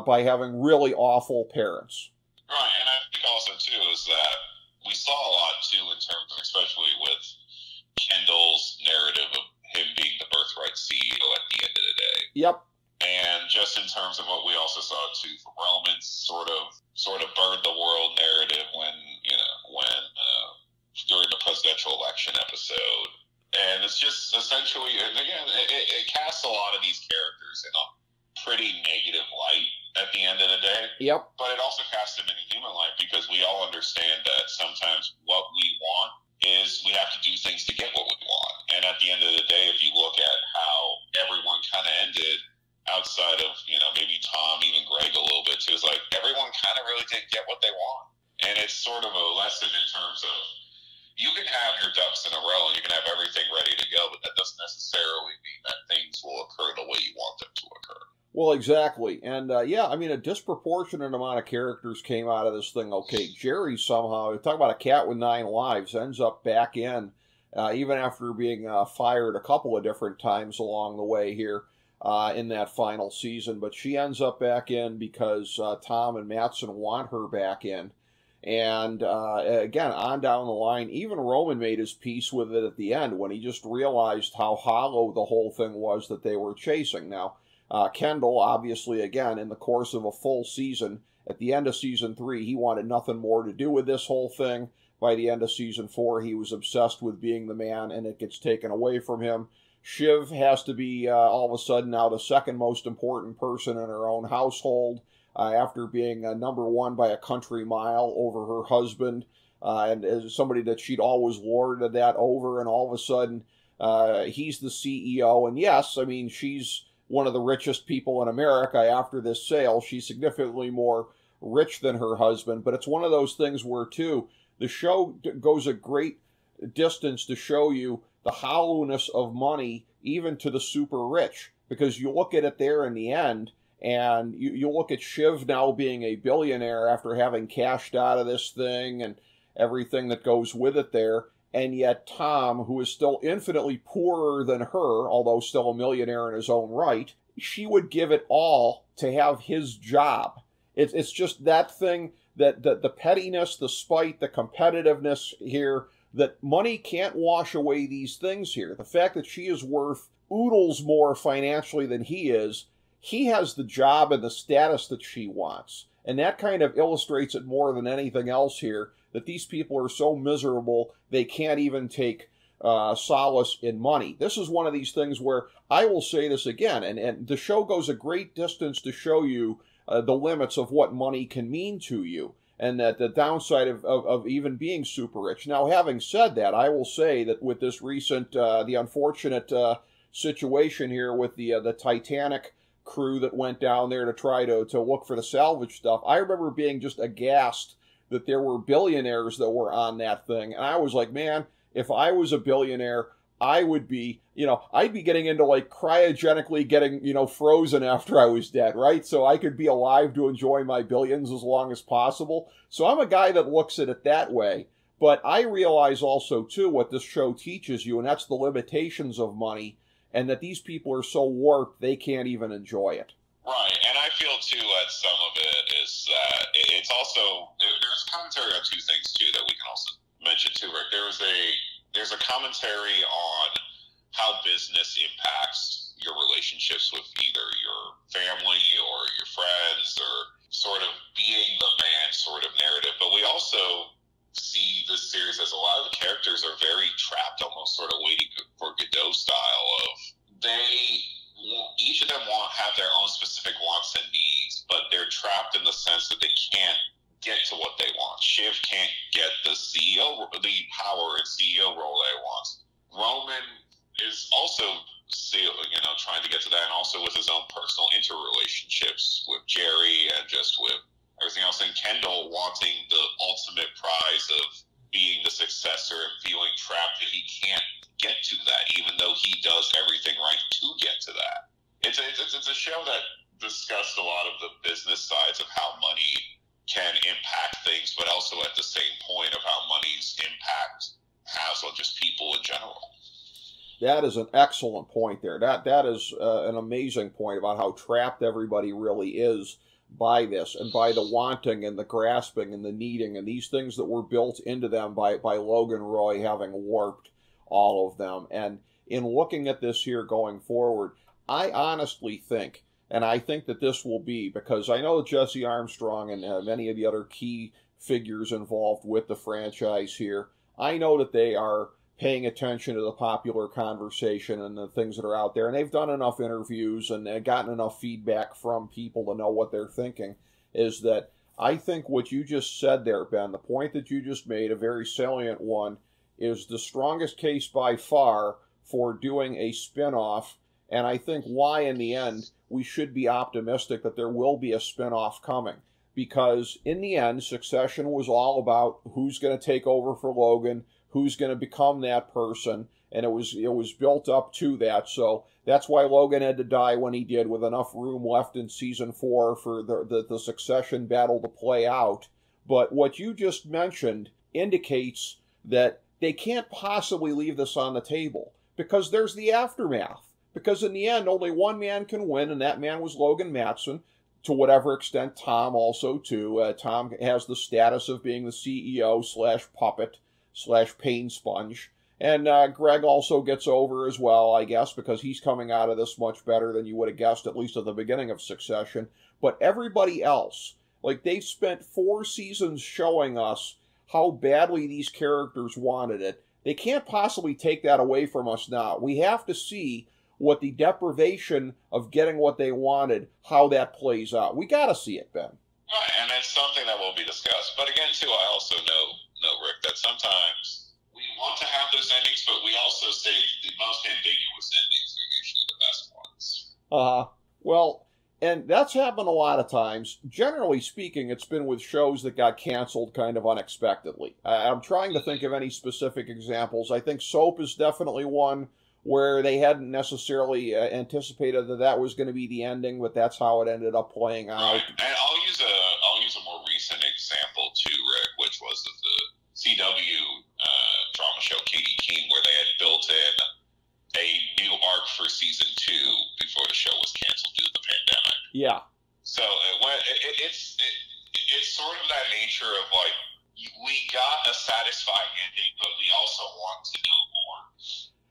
by having really awful parents. Right, and I think also, too, is that we saw a lot, too, in terms of, especially with Kendall's narrative of him being the birthright CEO at the end of the day. Yep. And just in terms of what we also saw too, Roman's sort of burned the world narrative when during the presidential election episode, and it's just essentially, and again, it casts a lot of these characters in a pretty negative light at the end of the day. Yep. But it also casts them in a human light, because we all understand that sometimes what we want is we have to do things to get what we want. And at the end of the day, if you look at how everyone kind of ended, outside of, maybe Tom, even Greg a little bit too, it's like everyone kind of really didn't get what they want. And it's sort of a lesson in terms of, you can have your ducks in a row and you can have everything ready to go, but that doesn't necessarily mean that things will occur the way you want them to occur. Well, exactly. And, a disproportionate amount of characters came out of this thing. Okay, Jerry somehow, talk about a cat with 9 lives, ends up back in, even after being fired a couple of different times along the way here in that final season. But she ends up back in because Tom and Mattson want her back in. And, again, on down the line, even Roman made his peace with it at the end when he just realized how hollow the whole thing was that they were chasing. Now, Kendall, obviously, again, in the course of a full season, at the end of season 3, he wanted nothing more to do with this whole thing. By the end of season 4, he was obsessed with being the man, and it gets taken away from him. Shiv has to be, all of a sudden, now the second most important person in her own household, after being number 1 by a country mile over her husband, and as somebody that she'd always lorded that over, and all of a sudden, he's the CEO. And yes, I mean, she's one of the richest people in America after this sale. She's significantly more rich than her husband, but it's one of those things where, too, the show goes a great distance to show you the hollowness of money, even to the super rich, because you look at it there in the end, and you look at Shiv now being a billionaire after having cashed out of this thing and everything that goes with it there, and yet Tom, who is still infinitely poorer than her, although still a millionaire in his own right, she would give it all to have his job. It's just that thing, that the pettiness, the spite, the competitiveness here, that money can't wash away these things here. The fact that she is worth oodles more financially than he is, he has the job and the status that she wants. And that kind of illustrates it more than anything else here, that these people are so miserable they can't even take solace in money. This is one of these things where I will say this again, and the show goes a great distance to show you the limits of what money can mean to you, and that the downside of even being super rich. Now, having said that, I will say that with this recent, the unfortunate situation here with the Titanic crew that went down there to try to look for the salvage stuff, I remember being just aghast that there were billionaires that were on that thing. And I was like, man, if I was a billionaire, I would be, I'd be getting into like cryogenically getting, frozen after I was dead, right? So I could be alive to enjoy my billions as long as possible. So I'm a guy that looks at it that way. But I realize also, too, what this show teaches you, and that's the limitations of money, and that these people are so warped they can't even enjoy it. Right, and I feel too at some of it is that it's also there's commentary on two things too that we can also mention too, Rick. There's a commentary on how business impacts your relationships with either your family or your friends, or sort of being the man sort of narrative. But we also see this series as a lot of the characters are very trapped, almost sort of waiting for Godot style of each of them have their own specific wants and needs, but they're trapped in the sense that they can't get to what they want. Shiv can't get the power and CEO role they want. Roman is also trying to get to that, and also with his own personal interrelationships with Jerry and just with everything else. And Kendall wanting the ultimate prize of being the successor and feeling trapped that he can't get to that, even though he does everything right to get to that. It's a show that discussed a lot of the business sides of how money can impact things, but also at the same point of how money's impact has on just people in general. That is an excellent point there. That is an amazing point about how trapped everybody really is by this, and by the wanting and the grasping and the needing and these things that were built into them by Logan Roy having warped all of them. And in looking at this here going forward, I honestly think, and I think that this will be, because I know that Jesse Armstrong and many of the other key figures involved with the franchise here, I know that they are paying attention to the popular conversation and the things that are out there, and they've done enough interviews and gotten enough feedback from people to know what they're thinking, is that I think what you just said there, Ben, the point that you just made, a very salient one, is the strongest case by far for doing a spin-off, and I think why in the end we should be optimistic that there will be a spin-off coming. Because in the end, Succession was all about who's going to take over for Logan, who's going to become that person, and it was built up to that. So that's why Logan had to die when he did, with enough room left in season 4 for the Succession battle to play out. But what you just mentioned indicates that they can't possibly leave this on the table, because there's the aftermath. Because in the end, only one man can win, and that man was Logan Matson. To whatever extent, Tom also, too. Tom has the status of being the CEO / puppet / pain sponge. And Greg also gets over as well, I guess, because he's coming out of this much better than you would have guessed, at least at the beginning of Succession. But everybody else, like, they've spent 4 seasons showing us how badly these characters wanted it. They can't possibly take that away from us now. We have to see what the deprivation of getting what they wanted, how that plays out. We got to see it, Ben. Right, and it's something that will be discussed. But again, too, I also know, Rick, that sometimes we want to have those endings, but we also say the most ambiguous endings are usually the best ones. Well, and that's happened a lot of times. Generally speaking, it's been with shows that got canceled kind of unexpectedly. I'm trying to think of any specific examples. I think Soap is definitely one where they hadn't necessarily anticipated that was going to be the ending, but that's how it ended up playing out. Right. And I'll use a more recent example too, Rick, which was of the CW drama show Katie King, where they had built in a new arc for season 2 before the show was canceled due to the pandemic. Yeah. So it's sort of that nature of like, we got a satisfying ending, but we also want to know more.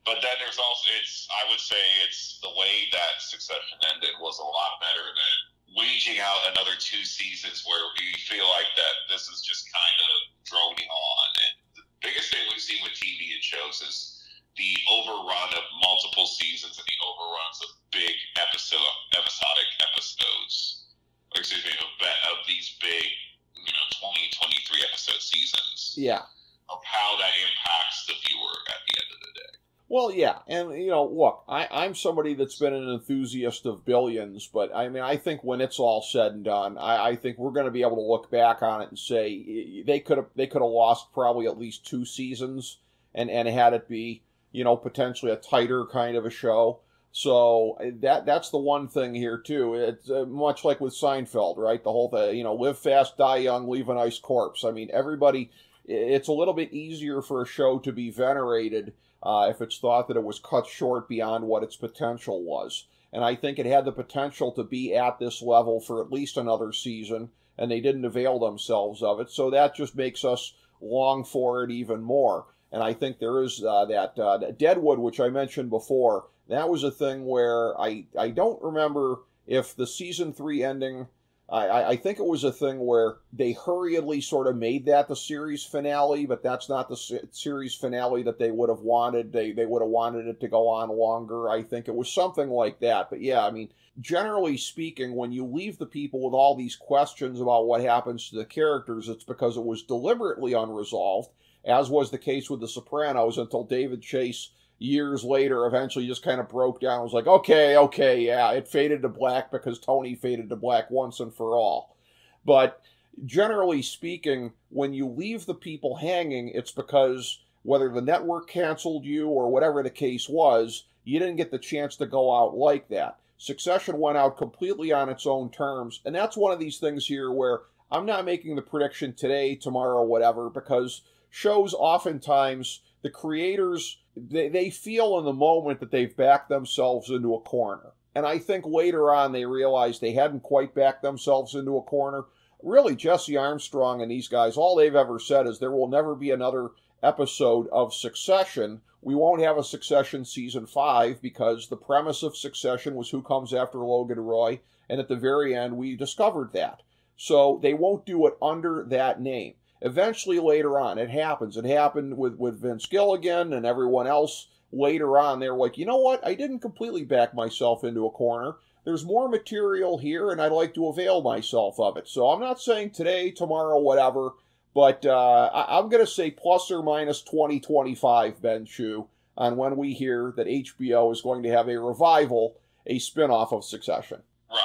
But then there's also, I would say it's the way that Succession ended was a lot better than waging out another 2 seasons where we feel like that this is just kind of droning on. And the biggest thing we've seen with TV and shows is the overrun of multiple seasons and the overruns of big episodic episodes. Or excuse me, of these big, 20, 23 episode seasons. Yeah. Of how that impacts the viewer at the end of the day. Well, yeah, and, look, I'm somebody that's been an enthusiast of Billions, but, I think when it's all said and done, I think we're going to be able to look back on it and say they could have lost probably at least 2 seasons and had it be, potentially a tighter kind of a show. So that's the one thing here, too. It's much like with Seinfeld, right? The whole thing, live fast, die young, leave a nice corpse. Everybody, it's a little bit easier for a show to be venerated if it's thought that it was cut short beyond what its potential was. and I think it had the potential to be at this level for at least another season, and they didn't avail themselves of it. So that just makes us long for it even more. And I think there is that Deadwood, which I mentioned before, that was a thing where I don't remember if the season 3 ending, I think it was a thing where they hurriedly sort of made that the series finale, but that's not the series finale that they would have wanted. They would have wanted it to go on longer. I think it was something like that. But yeah, I mean, generally speaking, when you leave the people with all these questions about what happens to the characters, it's because it was deliberately unresolved, as was the case with The Sopranos, until David Chase years later eventually just kind of broke down and was like, okay, yeah, it faded to black because Tony faded to black once and for all. But generally speaking, when you leave the people hanging, it's because whether the network canceled you or whatever the case was, you didn't get the chance to go out like that. Succession went out completely on its own terms, and that's one of these things here where I'm not making the prediction today, tomorrow, whatever, because shows oftentimes, the creators, they feel in the moment that they've backed themselves into a corner. And I think later on they realized they hadn't quite backed themselves into a corner. Really, Jesse Armstrong and these guys, all they've ever said is there will never be another episode of Succession. We won't have a Succession season 5 because the premise of Succession was who comes after Logan Roy, and at the very end we discovered that. So they won't do it under that name. Eventually, later on, it happens. It happened with Vince Gilligan and everyone else. Later on, they're like, you know what? I didn't completely back myself into a corner. There's more material here, and I'd like to avail myself of it. So I'm not saying today, tomorrow, whatever, but I'm going to say plus or minus 2025, Ben Chu, on when we hear that HBO is going to have a revival, a spinoff of Succession. Right.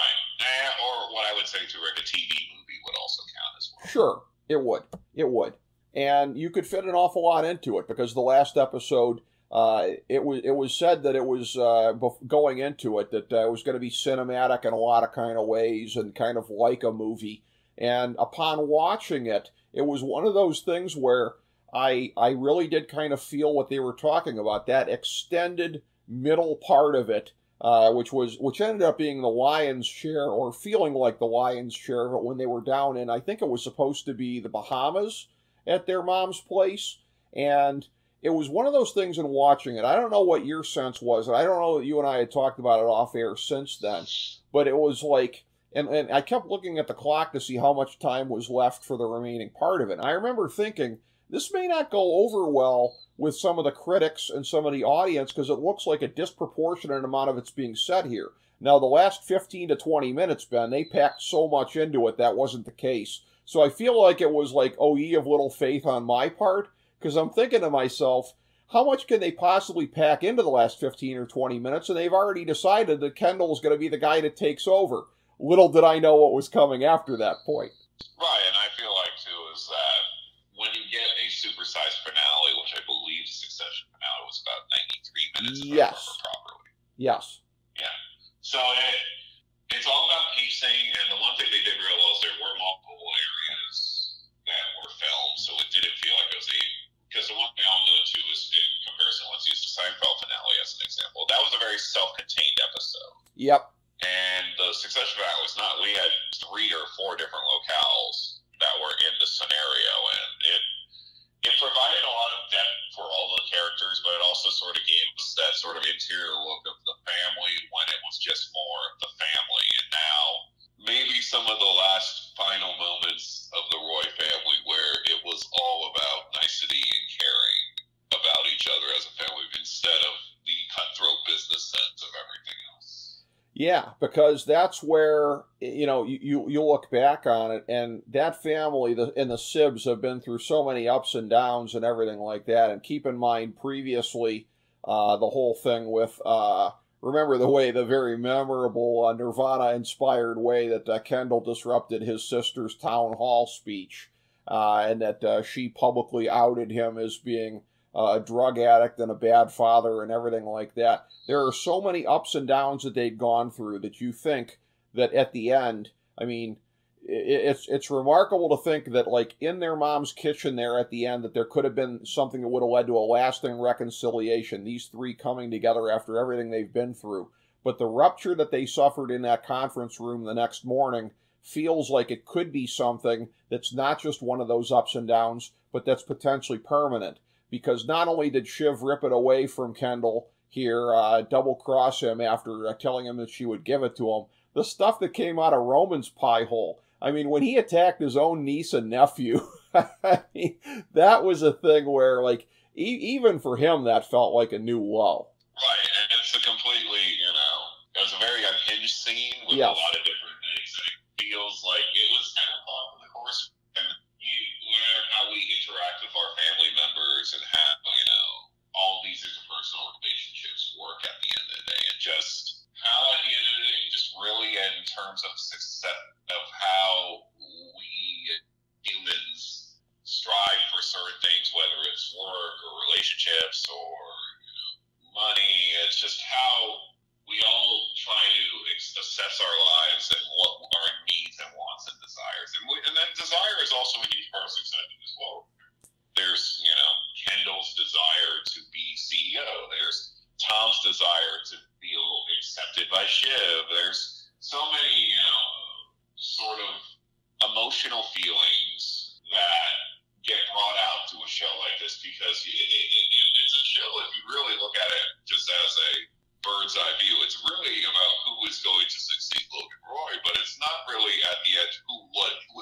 Or what I would say, too, Rick, a TV movie would also count as well. Sure. It would. It would. And you could fit an awful lot into it because the last episode, it was said that it was, going into it, that it was going to be cinematic in a lot of kind of ways and kind of like a movie. And upon watching it, it was one of those things where I really did kind of feel what they were talking about, that extended middle part of it, which ended up being the lion's share, or feeling like the lion's share of it when they were down in, I think it was supposed to be the Bahamas at their mom's place. And it was one of those things in watching it. I don't know what your sense was, and I don't know that you and I had talked about it off air since then, but it was like, and I kept looking at the clock to see how much time was left for the remaining part of it. And I remember thinking, this may not go over well with some of the critics and some of the audience because it looks like a disproportionate amount of it's being said here. Now, the last 15 to 20 minutes, Ben, they packed so much into it that wasn't the case. So I feel like it was like, oh, ye of little faith on my part, because I'm thinking to myself, how much can they possibly pack into the last 15 or 20 minutes? And they've already decided that Kendall's going to be the guy that takes over. Little did I know what was coming after that point. Right, and I feel like, too, is that when you get a supersized finale, which I believe the Succession finale was about 93 minutes, if I remember properly. Yes. Yeah. So it's all about pacing, and the one thing they did real well is there were multiple areas that were filmed, so it didn't feel like it was because the one thing I'll note, too, is in comparison, let's use the Seinfeld finale as an example. That was a very self-contained episode. Yep. And the Succession finale was not. We had 3 or 4 different locales that were in the scenario, and it provided a lot of depth for all the characters, but it also sort of gave us that sort of interior look of the family when it was just more the family. And now, maybe some of the last final moments of the Roy family where it was all about nicety and caring about each other as a family instead of the cutthroat business sense of everything else. Yeah, because that's where, you look back on it, and that family and the Sibs have been through so many ups and downs and everything like that. And keep in mind, previously, the whole thing with, remember the very memorable Nirvana-inspired way that Kendall disrupted his sister's town hall speech, and that she publicly outed him as being a drug addict and a bad father and everything like that. There are so many ups and downs that they'd gone through that you think that at the end, I mean, it's remarkable to think that, like, in their mom's kitchen there at the end, that there could have been something that would have led to a lasting reconciliation, these 3 coming together after everything they've been through. but the rupture that they suffered in that conference room the next morning feels like it could be something that's not just one of those ups and downs, but that's potentially permanent. Because not only did Shiv rip it away from Kendall here, double-cross him after telling him that she would give it to him, the stuff that came out of Roman's pie hole. I mean, when he attacked his own niece and nephew, I mean, that was a thing where, like, even for him, that felt like a new low. Right, and it's a completely, it was a very unhinged scene with a lot of different things. And it feels like it was kind of par for the course. And how we interact with our family members and how, all these interpersonal relationships work at the end of the day. And just how at the end of the day, just really in terms of success of how we humans strive for certain things, whether it's work or relationships or money. It's just how we all try to assess our lives and what our needs and wants and desires. And then desire is also a huge part of success as well. There's, Kendall's desire to be CEO. There's Tom's desire to feel accepted by Shiv. There's so many, sort of emotional feelings that get brought out to a show like this because it's a show, if you really look at it just as a bird's eye view, it's really about who is going to succeed Logan Roy, but it's not really at the end who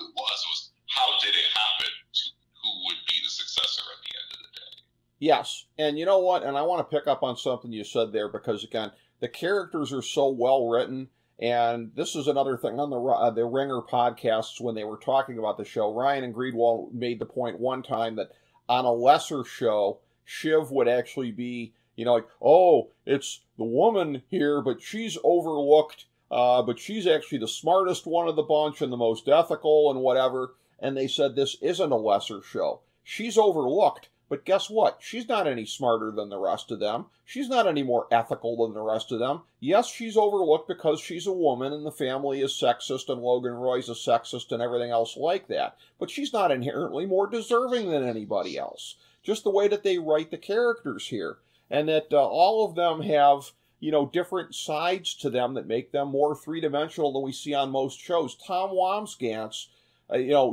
it was how did it happen to who would be the successor at the end of the day. Yes, and you know what? And I want to pick up on something you said there because, again, the characters are so well written, and this is another thing on the Ringer podcasts when they were talking about the show. Ryan and Greenwald made the point one time that on a lesser show, Shiv would actually be, like, oh, it's the woman here, but she's overlooked, but she's actually the smartest one of the bunch and the most ethical and whatever. And they said this isn't a lesser show. She's overlooked. But guess what? She's not any smarter than the rest of them. She's not any more ethical than the rest of them. Yes, she's overlooked because she's a woman and the family is sexist and Logan Roy's a sexist and everything else like that. But she's not inherently more deserving than anybody else. Just the way that they write the characters here. And that all of them have, different sides to them that make them more three-dimensional than we see on most shows. Tom Wamsgans,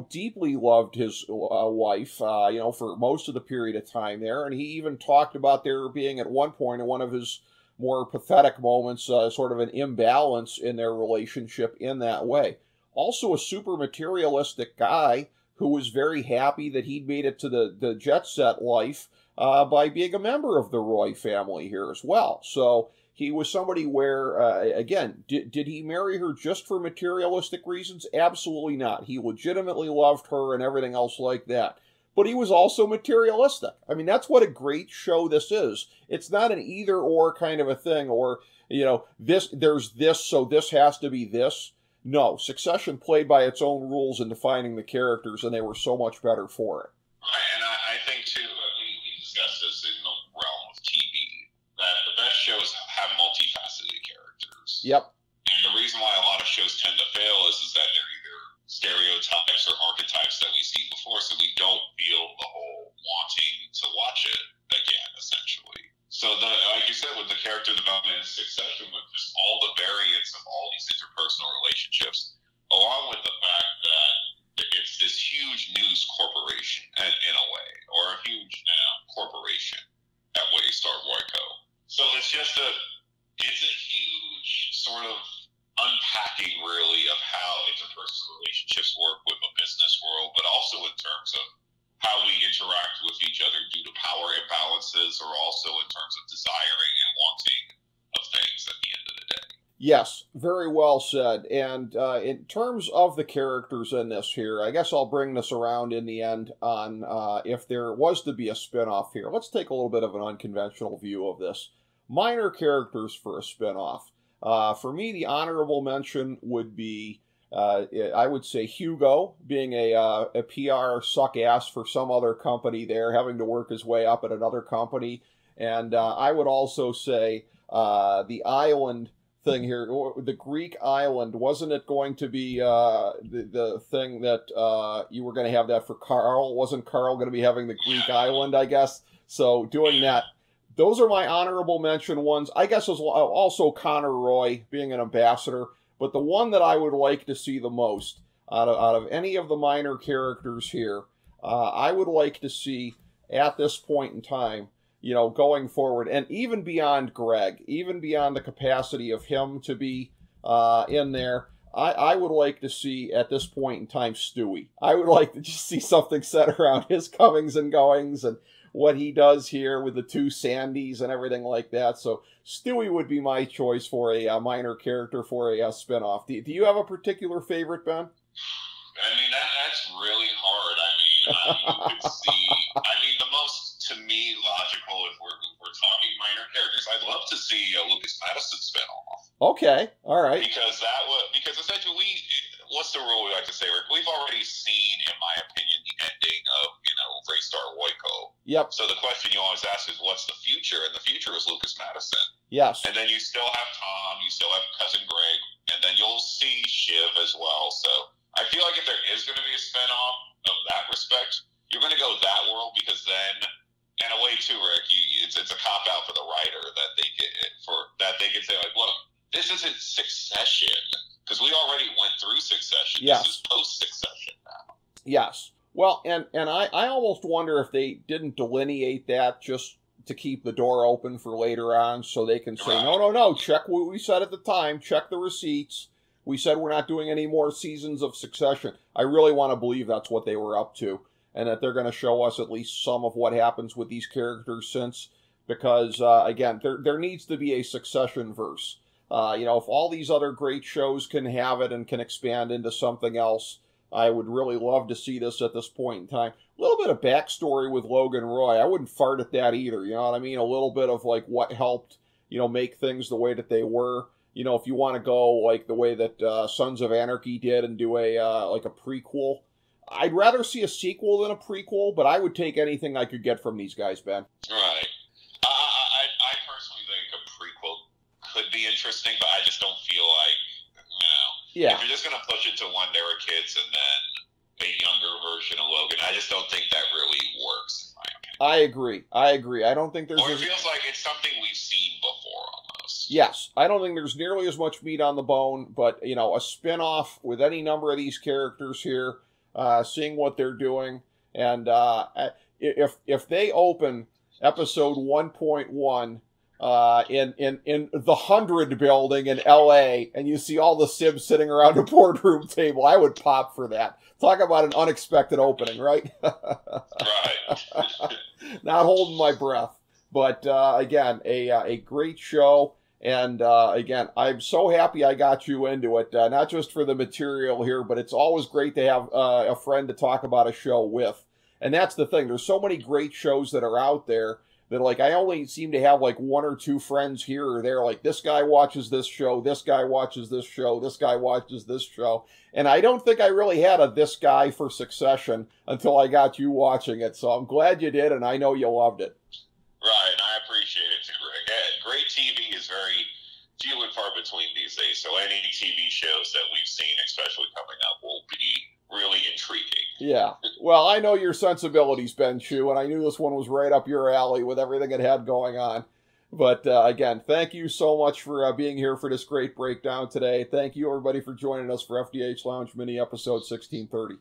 deeply loved his wife, for most of the period of time there. And he even talked about there being at one point in one of his more pathetic moments, sort of an imbalance in their relationship in that way. Also a super materialistic guy who was very happy that he'd made it to the jet set life by being a member of the Roy family here as well. So he was somebody where, again, did he marry her just for materialistic reasons? Absolutely not. He legitimately loved her and everything else like that. But he was also materialistic. I mean, that's what a great show this is. It's not an either-or kind of a thing, or, there's this, so this has to be this. No, Succession played by its own rules in defining the characters, and they were so much better for it. Right, and I think, too, we discussed this in the realm of TV, that the best shows have multifaceted characters. Yep. And the reason why a lot of shows tend to fail is that they're either stereotypes or archetypes that we see before, so we don't feel the whole wanting to watch it again, essentially. So, like you said, with the character development and Succession, with just all the variants of all these interpersonal relationships, along with the fact that it's this huge news corporation, in a way, or a huge corporation at Waystar Royco. So it's just it's a huge sort of unpacking, really, of how interpersonal relationships work with a business world, but also in terms of how we interact with each other due to power imbalances, or also in terms of desiring and wanting of things at the end of the day. Yes, very well said. And in terms of the characters in this here, I guess I'll bring this around in the end on if there was to be a spinoff here. Let's take a little bit of an unconventional view of this. Minor characters for a spinoff. For me, the honorable mention would be, I would say, Hugo, being a PR suck-ass for some other company there, having to work his way up at another company. And I would also say the island thing here, the Greek island, wasn't it going to be the thing that you were going to have that for Carl? Wasn't Carl going to be having the Greek island, I guess? So doing that those are my honorable mention ones. I guess also Connor Roy being an ambassador, but the one that I would like to see the most out of any of the minor characters here, I would like to see at this point in time, you know, going forward, and even beyond Greg, even beyond the capacity of him to be in there, I would like to see at this point in time Stewie. I would like to just see something set around his comings and goings and what he does here with the two Sandys and everything like that. So Stewie would be my choice for a minor character for a spinoff. Do you have a particular favorite, Ben? I mean, that's really hard. I mean, you could see. I mean, the most to me logical if we're talking minor characters, I'd love to see a Lucas Madison spinoff. Okay, all right. Because essentially, what's the rule we like to say, Rick? We've already seen, in my opinion, the ending of Raystar Royco. Yep. So the question you always ask is, what's the future? And the future is Lucas Madison. Yes. And then you still have Tom, you still have Cousin Greg, and then you'll see Shiv as well. So I feel like if there is going to be a spinoff of that respect, you're going to go that world, because then, in a way too, Rick, it's a cop out for the writer that they can say, like, look, this isn't Succession, because we already went through Succession. Yes. This is post Succession now. Yes. Well, and I almost wonder if they didn't delineate that just to keep the door open for later on, so they can say, Right. no, check what we said at the time, check the receipts. We said we're not doing any more seasons of Succession. I really want to believe that's what they were up to, and that they're going to show us at least some of what happens with these characters since, because, again, there needs to be a Succession verse. If all these other great shows can have it and can expand into something else, I would really love to see this at this point in time. A little bit of backstory with Logan Roy. I wouldn't fart at that either, you know what I mean? A little bit of, like, what helped, make things the way that they were. If you want to go, like, the way that Sons of Anarchy did and do a prequel. I'd rather see a sequel than a prequel, but I would take anything I could get from these guys, Ben. Right. I personally think a prequel could be interesting, but I just don't feel like, Yeah. if you're just going to push it to when they were kids and then a younger version of Logan, I just don't think that really works, in my opinion. I agree. I don't think there's... Or it feels like it's something we've seen before, almost. Yes, I don't think there's nearly as much meat on the bone, but, a spin-off with any number of these characters here, seeing what they're doing, and if they open episode 1.1 in the 100 building in LA, and you see all the Sibs sitting around a boardroom table, I would pop for that. Talk about an unexpected opening, right? Right. Not holding my breath. But again, a great show. And again, I'm so happy I got you into it, not just for the material here, but it's always great to have a friend to talk about a show with. And that's the thing. There's so many great shows that are out there that, like, I only seem to have, like, one or two friends here or there. Like, this guy watches this show, this guy watches this show, this guy watches this show. And I don't think I really had a this guy for Succession until I got you watching it. So I'm glad you did, and I know you loved it. Right, and I appreciate it too, Greg. Yeah, great TV is very few and far between these days, so any TV shows that we've seen, especially coming up, will be really intriguing. Yeah. Well, I know your sensibilities, Ben Chu, and I knew this one was right up your alley with everything it had going on. But again, thank you so much for being here for this great breakdown today. Thank you, everybody, for joining us for FDH Lounge Mini Episode 1630.